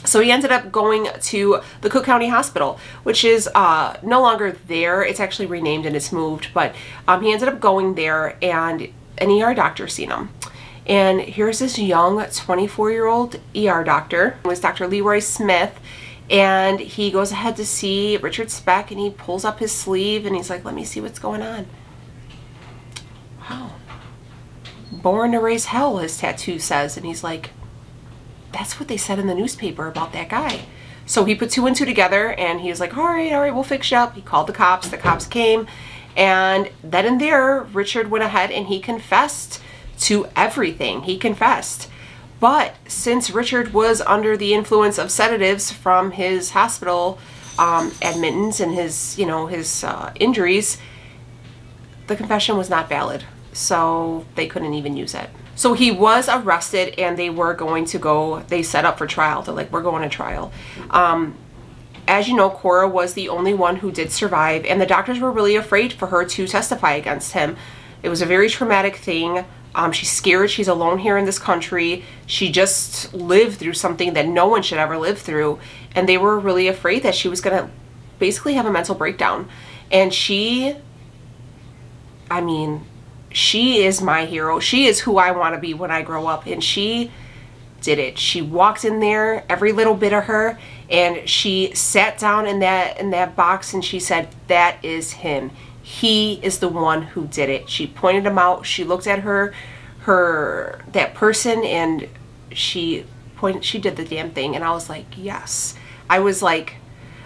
So he ended up going to the Cook County Hospital, which is no longer there. It's actually renamed and it's moved. But he ended up going there, and an ER doctor seen him. And here's this young 24-year-old ER doctor. It was Dr. Leroy Smith, and he goes ahead to see Richard Speck, and he pulls up his sleeve and he's like, let me see what's going on. Wow. Born to Raise Hell, his tattoo says. And he's like, that's what they said in the newspaper about that guy. So he put two and two together, and he was like, all right, we'll fix you up. He called the cops. The cops came, and then and there, Richard went ahead and he confessed to everything. He confessed. But since Richard was under the influence of sedatives from his hospital admittance and his, you know, his injuries, the confession was not valid. So they couldn't even use it. So he was arrested, and they were going to go, they set up for trial. They're like, we're going to trial. As you know, Cora was the only one who did survive, and the doctors were really afraid for her to testify against him. It was a very traumatic thing. She's scared. She's alone here in this country. She just lived through something that no one should ever live through. And they were really afraid that she was going to basically have a mental breakdown. And she, I mean, she is my hero. She is who I want to be when I grow up. And she did it. She walked in there, every little bit of her, and she sat down in that box and she said, that is him. He is the one who did it. She pointed him out. She looked at that person, and she did the damn thing. And I was like, yes. I was like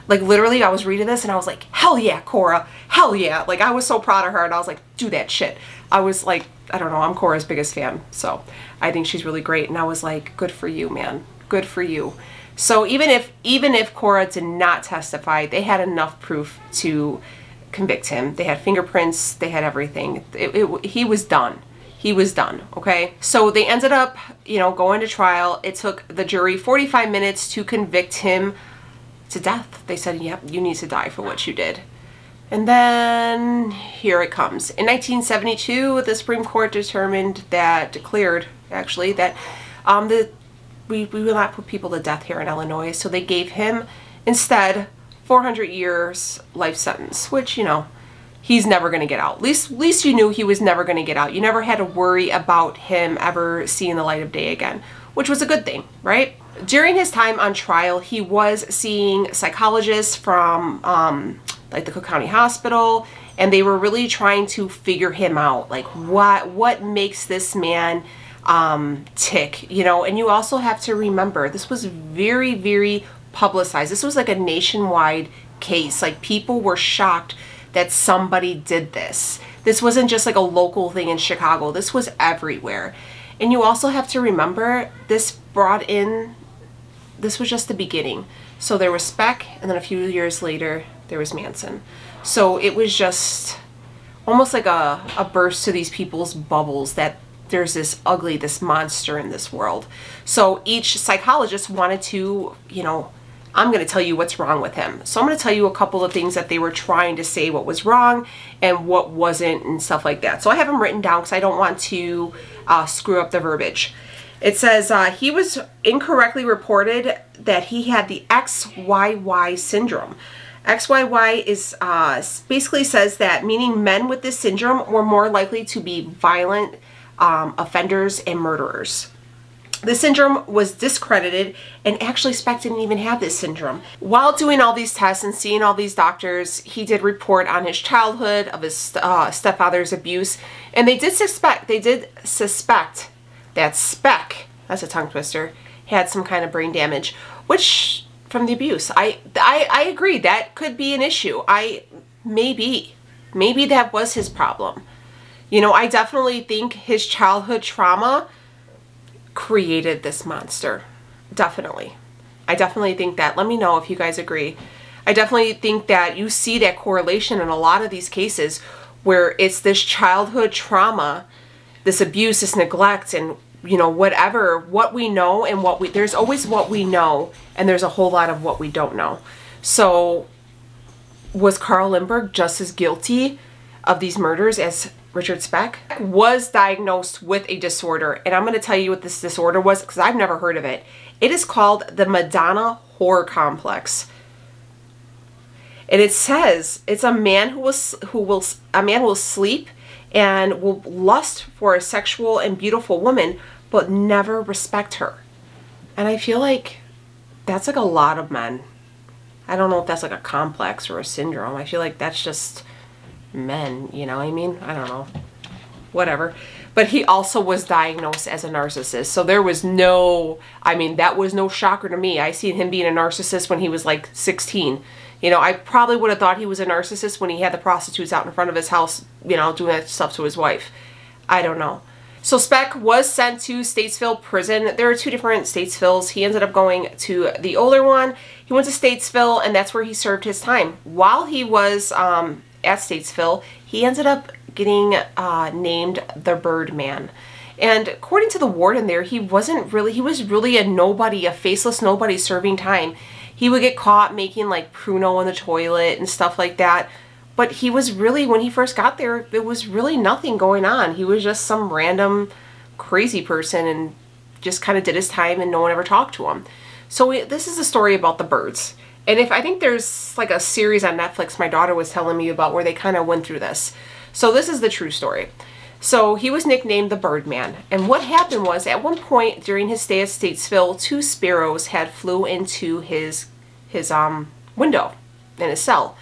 literally I was reading this and I was like, hell yeah, Cora, hell yeah. Like I was so proud of her, and I was like, do that shit. I was like, I don't know, I'm Cora's biggest fan, so I think she's really great. And I was like, good for you, man, good for you. So even if Cora did not testify, they had enough proof to convict him. They had fingerprints, they had everything. He was done. He was done, okay? So they ended up, you know, going to trial. It took the jury 45 minutes to convict him to death. They said, yep, you need to die for what you did. And then here it comes. In 1972, the Supreme Court declared actually that we will not put people to death here in Illinois. So they gave him instead 400 years life sentence, which, you know, he's never going to get out. At least you knew he was never going to get out. You never had to worry about him ever seeing the light of day again, which was a good thing, right? During his time on trial, he was seeing psychologists from like the Cook County Hospital, and they were really trying to figure him out, like what makes this man tick, you know. And you also have to remember, this was very, very publicized. This was like a nationwide case. Like people were shocked that somebody did this. This wasn't just like a local thing in Chicago. This was everywhere. And you also have to remember, this was just the beginning. So there was Speck, and then a few years later, there was Manson. So it was just almost like a burst to these people's bubbles that there's this monster in this world. So each psychologist wanted to, you know, I'm going to tell you what's wrong with him. So I'm going to tell you a couple of things that they were trying to say what was wrong and what wasn't and stuff like that. So I have them written down because I don't want to screw up the verbiage. It says he was incorrectly reported that he had the XYY syndrome. XYY is basically says that, meaning men with this syndrome were more likely to be violent offenders and murderers. The syndrome was discredited, and actually Speck didn't even have this syndrome. While doing all these tests and seeing all these doctors, he did report on his childhood, of his stepfather's abuse, and they did suspect that Speck, that's a tongue twister, had some kind of brain damage, which from the abuse. I agree, that could be an issue. Maybe that was his problem. You know, I definitely think his childhood trauma created this monster. Definitely. I definitely think that. Let me know if you guys agree. I definitely think that you see that correlation in a lot of these cases where it's this childhood trauma, this abuse, this neglect, and, you know, whatever, what we know and there's always what we know, and there's a whole lot of what we don't know. So was Carl Lindbergh just as guilty of these murders as Richard Speck? Was diagnosed with a disorder, and I'm going to tell you what this disorder was because I've never heard of it. It is called the Madonna Horror Complex, and it says it's a man who will sleep and will lust for a sexual and beautiful woman, but never respect her. And I feel like that's like a lot of men. I don't know if that's like a complex or a syndrome. I feel like that's just men, you know what I mean? I don't know. Whatever. But he also was diagnosed as a narcissist. So there was no, I mean, that was no shocker to me. I seen him being a narcissist when he was like 16. You know, I probably would have thought he was a narcissist when he had the prostitutes out in front of his house, you know, doing that stuff to his wife. I don't know. So Speck was sent to Statesville Prison. There are two different Statesvilles. He ended up going to the older one. He went to Statesville, and that's where he served his time. While he was at Statesville, he ended up getting named the Birdman. And according to the warden there, he was really a nobody, a faceless nobody serving time. He would get caught making like Pruno in the toilet and stuff like that. But he was really, when he first got there, there was really nothing going on. He was just some random crazy person and just kind of did his time, and no one ever talked to him. So this is a story about the birds. And I think there's like a series on Netflix my daughter was telling me about where they kind of went through this. So this is the true story. So he was nicknamed the Birdman. And what happened was, at one point during his stay at Statesville, 2 sparrows had flew into his window in his cell.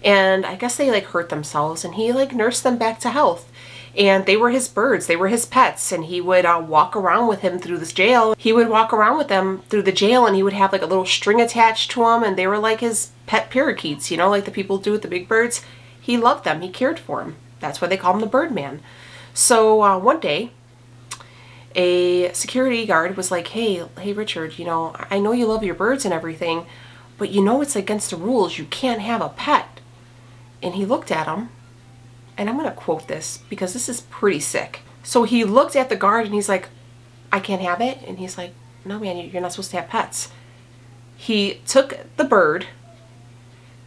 And I guess they like hurt themselves, and he like nursed them back to health. And they were his birds, they were his pets, and he would walk around with him through this jail. He would walk around with them through the jail, and he would have like a little string attached to him, and they were like his pet parakeets, you know, like the people do with the big birds. He loved them, he cared for them. That's why they call him the Birdman. So one day, a security guard was like, hey Richard, you know, I know you love your birds and everything, but you know it's against the rules, you can't have a pet. And he looked at him, and I'm going to quote this because this is pretty sick. So he looked at the guard and he's like, I can't have it. And he's like, no man, you're not supposed to have pets. He took the bird,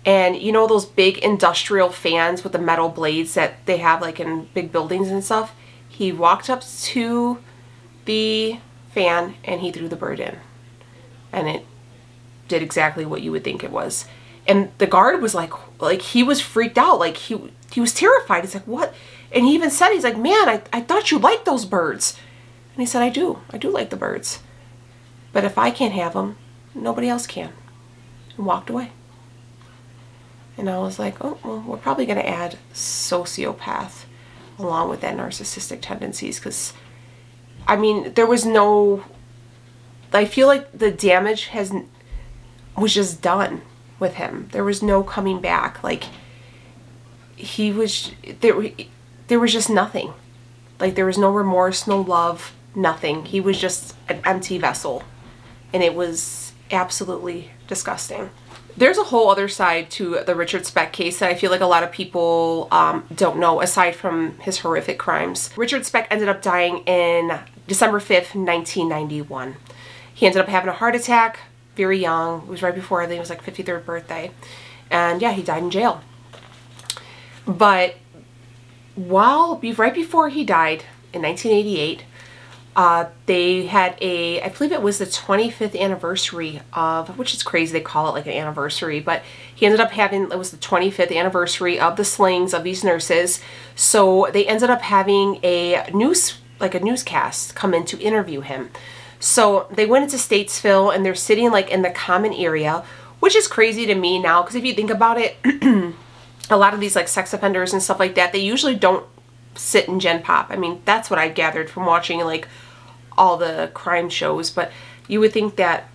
and you know those big industrial fans with the metal blades that they have like in big buildings and stuff? He walked up to the fan and he threw the bird in. And it did exactly what you would think it was. And the guard was like he was freaked out, like he was terrified. He's like, what? And he even said, he's like, man, I thought you liked those birds. And he said, I do like the birds. But if I can't have them, nobody else can. And walked away. And I was like, oh, well, we're probably going to add sociopath along with that narcissistic tendencies. Because, I mean, there was no, I feel like the damage was just done with him. There was no coming back. Like, he was, there was just nothing. Like, there was no remorse, no love, nothing. He was just an empty vessel. And it was absolutely disgusting. There's a whole other side to the Richard Speck case that I feel like a lot of people don't know, aside from his horrific crimes. Richard Speck ended up dying in December 5th, 1991. He ended up having a heart attack, very young. It was right before, I think it was like 53rd birthday. And yeah, he died in jail. But right before he died in 1988, they had I believe it was the 25th anniversary of, which is crazy, they call it like an anniversary, but he ended up having, it was the 25th anniversary of the slayings of these nurses. So they ended up having a newscast come in to interview him. So they went into Statesville, and they're sitting like in the common area, which is crazy to me now, because if you think about it, a lot of these like sex offenders and stuff like that, they usually don't sit in Gen Pop. I mean, that's what I gathered from watching like all the crime shows, but you would think that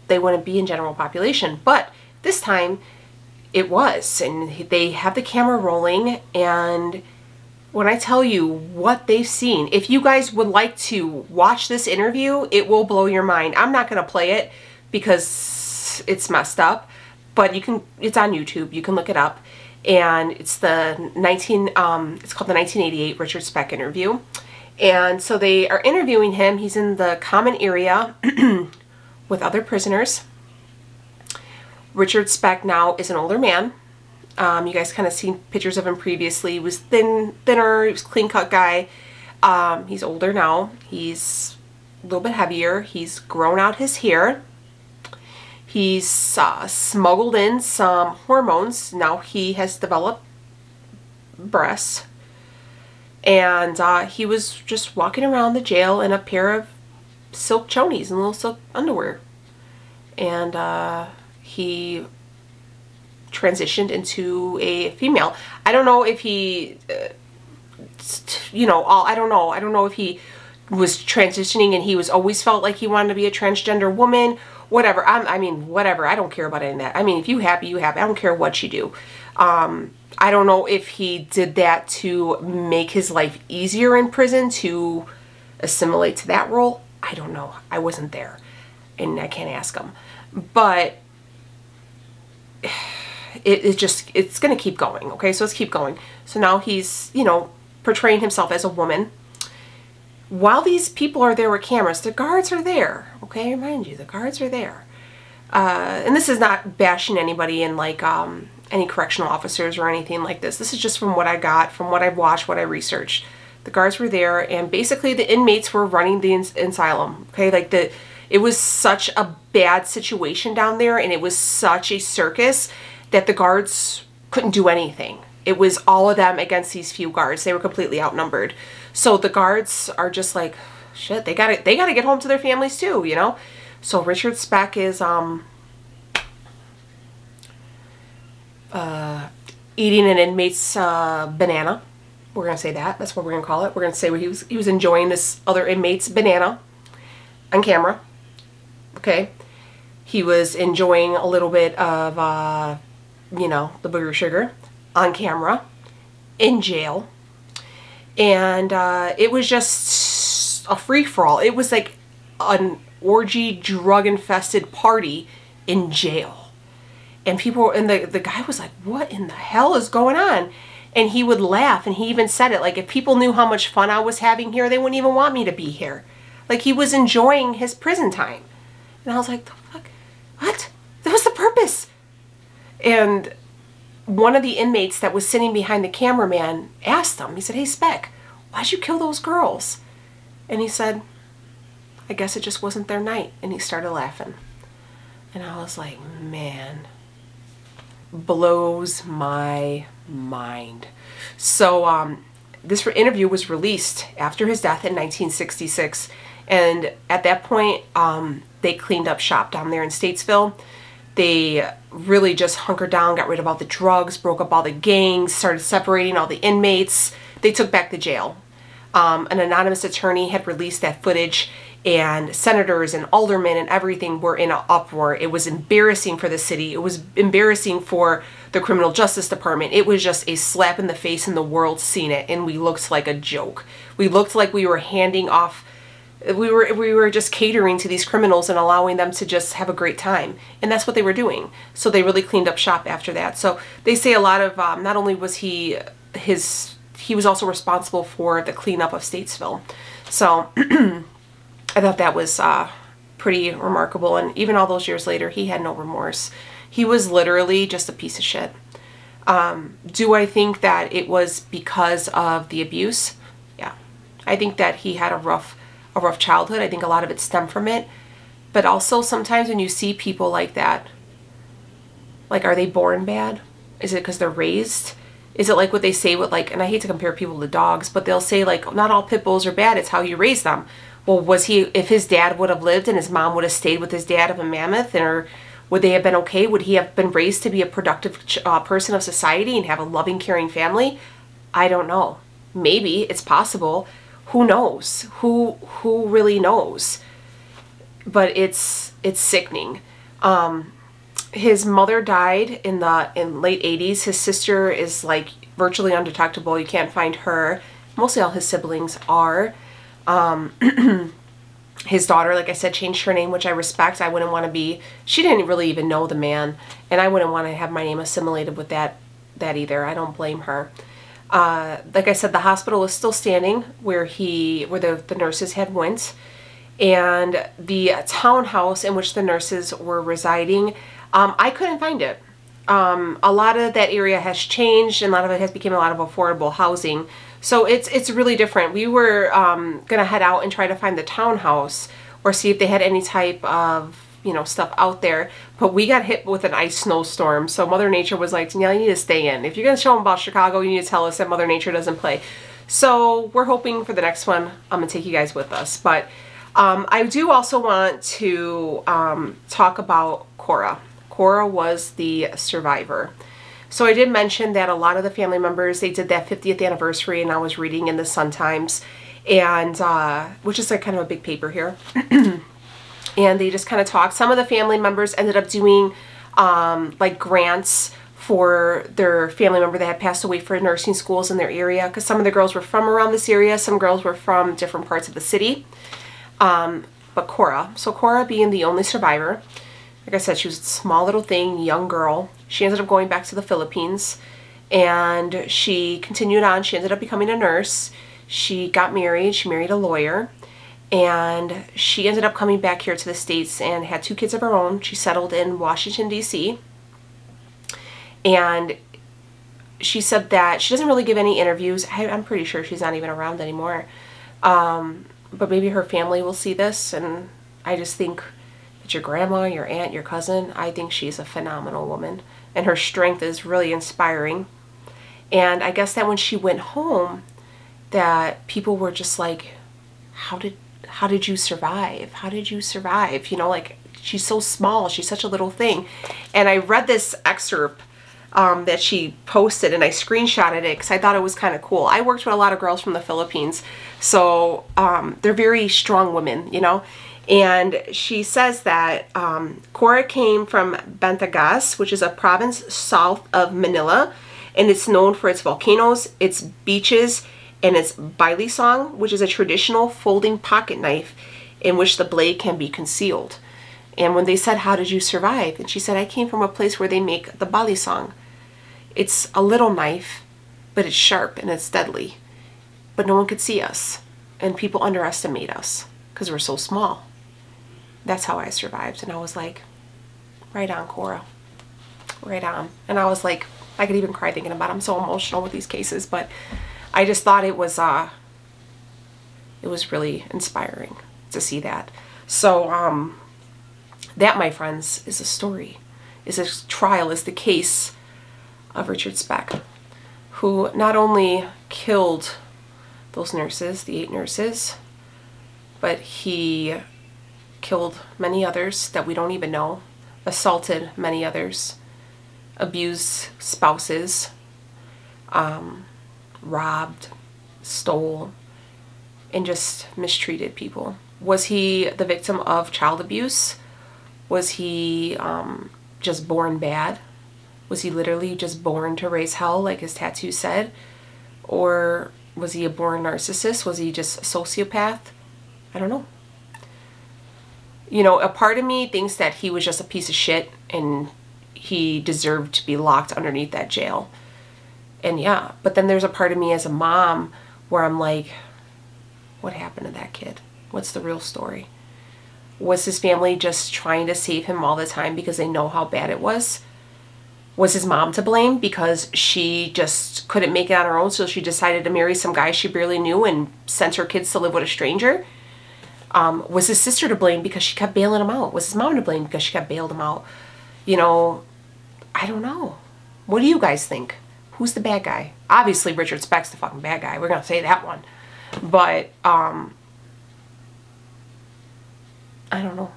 they wouldn't be in general population. But this time it was, and they have the camera rolling, and when I tell you what they've seen, if you guys would like to watch this interview, it will blow your mind. I'm not going to play it because it's messed up, but it's on YouTube. You can look it up. And it's the it's called the 1988 Richard Speck interview. And so they are interviewing him. He's in the common area with other prisoners. Richard Speck now is an older man. You guys kind of seen pictures of him previously. He was thinner, he was a clean-cut guy. He's older now. He's a little bit heavier. He's grown out his hair. He's smuggled in some hormones. Now he has developed breasts. And he was just walking around the jail in a pair of silk chonies and little silk underwear. And he transitioned into a female. I don't know if he, you know, I don't know if he was transitioning and he was always felt like he wanted to be a transgender woman. Whatever. I mean, whatever. I don't care about any of that. I mean, if you happy, you happy. I don't care what you do. I don't know if he did that to make his life easier in prison, to assimilate to that role. I don't know. I wasn't there, and I can't ask him. But it's going to keep going. Okay, so let's keep going. So now he's, you know, portraying himself as a woman. While these people are there with cameras, the guards are there. Okay, remind you, the guards are there. And this is not bashing anybody in like any correctional officers or anything like this. This is just from what I got, from what I've watched, what I researched. The guards were there, and basically the inmates were running the asylum. Okay, like it was such a bad situation down there, and it was such a circus that the guards couldn't do anything. It was all of them against these few guards. They were completely outnumbered. So the guards are just like, shit, they gotta get home to their families too, you know? So Richard Speck is eating an inmate's banana. We're gonna say that. That's what we're gonna call it. We're gonna say he was enjoying this other inmate's banana on camera. Okay. He was enjoying a little bit of you know, the booger sugar on camera in jail. And it was just a free-for-all. It was like an orgy, drug-infested party in jail. And people, and the guy was like, what in the hell is going on? And he would laugh, and he even said it, like, if people knew how much fun I was having here, they wouldn't even want me to be here. Like, he was enjoying his prison time. And I was like, the fuck? What? That was the purpose. And one of the inmates that was sitting behind the cameraman asked him, he said, hey, Speck, why'd you kill those girls? And he said, I guess it just wasn't their night. And he started laughing. And I was like, man, blows my mind. So this interview was released after his death in 1966. And at that point, they cleaned up shop down there in Statesville. They really just hunkered down, got rid of all the drugs, broke up all the gangs, started separating all the inmates. They took back the jail. An anonymous attorney had released that footage, and senators and aldermen and everything were in an uproar. It was embarrassing for the city. It was embarrassing for the criminal justice department. It was just a slap in the face, and the world seen it, and we looked like a joke. We looked like we were handing off, we were just catering to these criminals and allowing them to just have a great time. And that's what they were doing. So they really cleaned up shop after that. So they say a lot of, not only was he was also responsible for the cleanup of Statesville. So I thought that was pretty remarkable. And even all those years later, he had no remorse. He was literally just a piece of shit. Do I think that it was because of the abuse? Yeah. I think that he had a rough childhood. I think a lot of it stemmed from it. But also sometimes when you see people like that, like, are they born bad? Is it because they're raised? Is it like what they say with, like, and I hate to compare people to dogs, but they'll say, like, not all pit bulls are bad, it's how you raise them. Well, was he, if his dad would have lived and his mom would have stayed with his dad of a mammoth, or would they have been okay? Would he have been raised to be a productive person of society and have a loving, caring family? I don't know. Maybe. It's possible. Who knows? Who really knows? But it's sickening. His mother died in late 80s. His sister is like virtually undetectable. You can't find her. Mostly all his siblings are. His daughter, like I said, changed her name, which I respect. I wouldn't want to be, she didn't really even know the man, and I wouldn't want to have my name assimilated with that either. I don't blame her. Like I said, the hospital is still standing where the nurses had went, and the townhouse in which the nurses were residing, I couldn't find it. A lot of that area has changed, and a lot of it has become a lot of affordable housing. So it's really different. We were gonna head out and try to find the townhouse or see if they had any type of, you know, stuff out there. But we got hit with an ice snowstorm. So Mother Nature was like, Danielle, you need to stay in. If you're gonna show them about Chicago, you need to tell us that Mother Nature doesn't play. So we're hoping for the next one, I'm gonna take you guys with us. But I do also want to talk about Cora. Cora was the survivor. So I did mention that a lot of the family members, they did that 50th anniversary, and I was reading in the Sun-Times, and which is like kind of a big paper here. And they just kind of talked. Some of the family members ended up doing like grants for their family member that had passed away for nursing schools in their area, because some of the girls were from around this area, some girls were from different parts of the city. But Cora, so Cora being the only survivor, like I said, she was a small little thing, young girl. She ended up going back to the Philippines, and she continued on. She ended up becoming a nurse. She got married. She married a lawyer, and she ended up coming back here to the States and had 2 kids of her own. She settled in Washington, D.C., and she said that she doesn't really give any interviews. I'm pretty sure she's not even around anymore. But maybe her family will see this, and I just think that your grandma, your aunt, your cousin, I think she's a phenomenal woman, and her strength is really inspiring. And I guess that when she went home, that people were just like, how did you survive? How did you survive? You know, like, she's so small, she's such a little thing. And I read this excerpt that she posted, and I screenshotted it because I thought it was kind of cool. I worked with a lot of girls from the Philippines, so they're very strong women, you know. And she says that Cora came from Batangas, which is a province south of Manila, and it's known for its volcanoes, its beaches, and its balisong, which is a traditional folding pocket knife in which the blade can be concealed. And when they said, how did you survive? And she said, I came from a place where they make the balisong. It's a little knife, but it's sharp and it's deadly. But no one could see us. And people underestimate us because we're so small. That's how I survived. And I was like, right on, Cora. Right on. And I was like, I could even cry thinking about it. I'm so emotional with these cases. But I just thought it was really inspiring to see that. So, that, my friends, is a story, is a trial, is the case of Richard Speck, who not only killed those nurses, the 8 nurses, but he killed many others that we don't even know, assaulted many others, abused spouses, robbed, stole, and just mistreated people. Was he the victim of child abuse? Was he just born bad? Was he literally just born to raise hell, like his tattoo said? Or was he a born narcissist? Was he just a sociopath? I don't know. You know, a part of me thinks that he was just a piece of shit and he deserved to be locked underneath that jail. And yeah, but then there's a part of me as a mom where I'm like, what happened to that kid? What's the real story? Was his family just trying to save him all the time because they know how bad it was? Was his mom to blame because she just couldn't make it on her own, so she decided to marry some guy she barely knew and sent her kids to live with a stranger? Was his sister to blame because she kept bailing him out? Was his mom to blame because she kept bailing him out? You know, I don't know. What do you guys think? Who's the bad guy? Obviously, Richard Speck's the fucking bad guy. We're going to say that one. But, I don't know.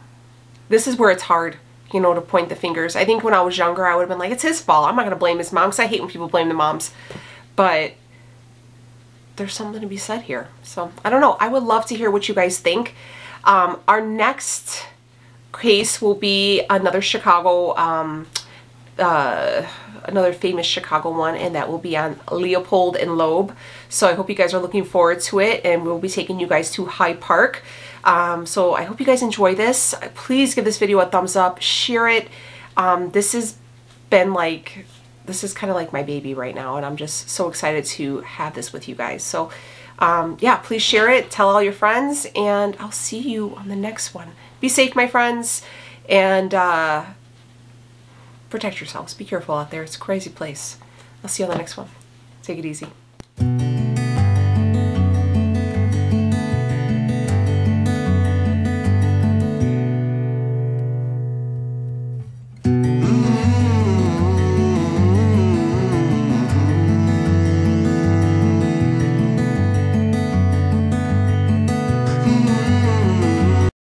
This is where it's hard, you know, to point the fingers. I think when I was younger, I would have been like, it's his fault. I'm not going to blame his mom because I hate when people blame the moms. But there's something to be said here. So, I don't know. I would love to hear what you guys think. Our next case will be another Chicago, another famous Chicago one, and that will be on Leopold and Loeb. So I hope you guys are looking forward to it, and we'll be taking you guys to Hyde Park. So I hope you guys enjoy this. Please give this video a thumbs up, share it. This has been like, this is kind of like my baby right now, and I'm just so excited to have this with you guys. So yeah, please share it, tell all your friends, and I'll see you on the next one. Be safe, my friends, and protect yourselves. Be careful out there. It's a crazy place. I'll see you on the next one. Take it easy.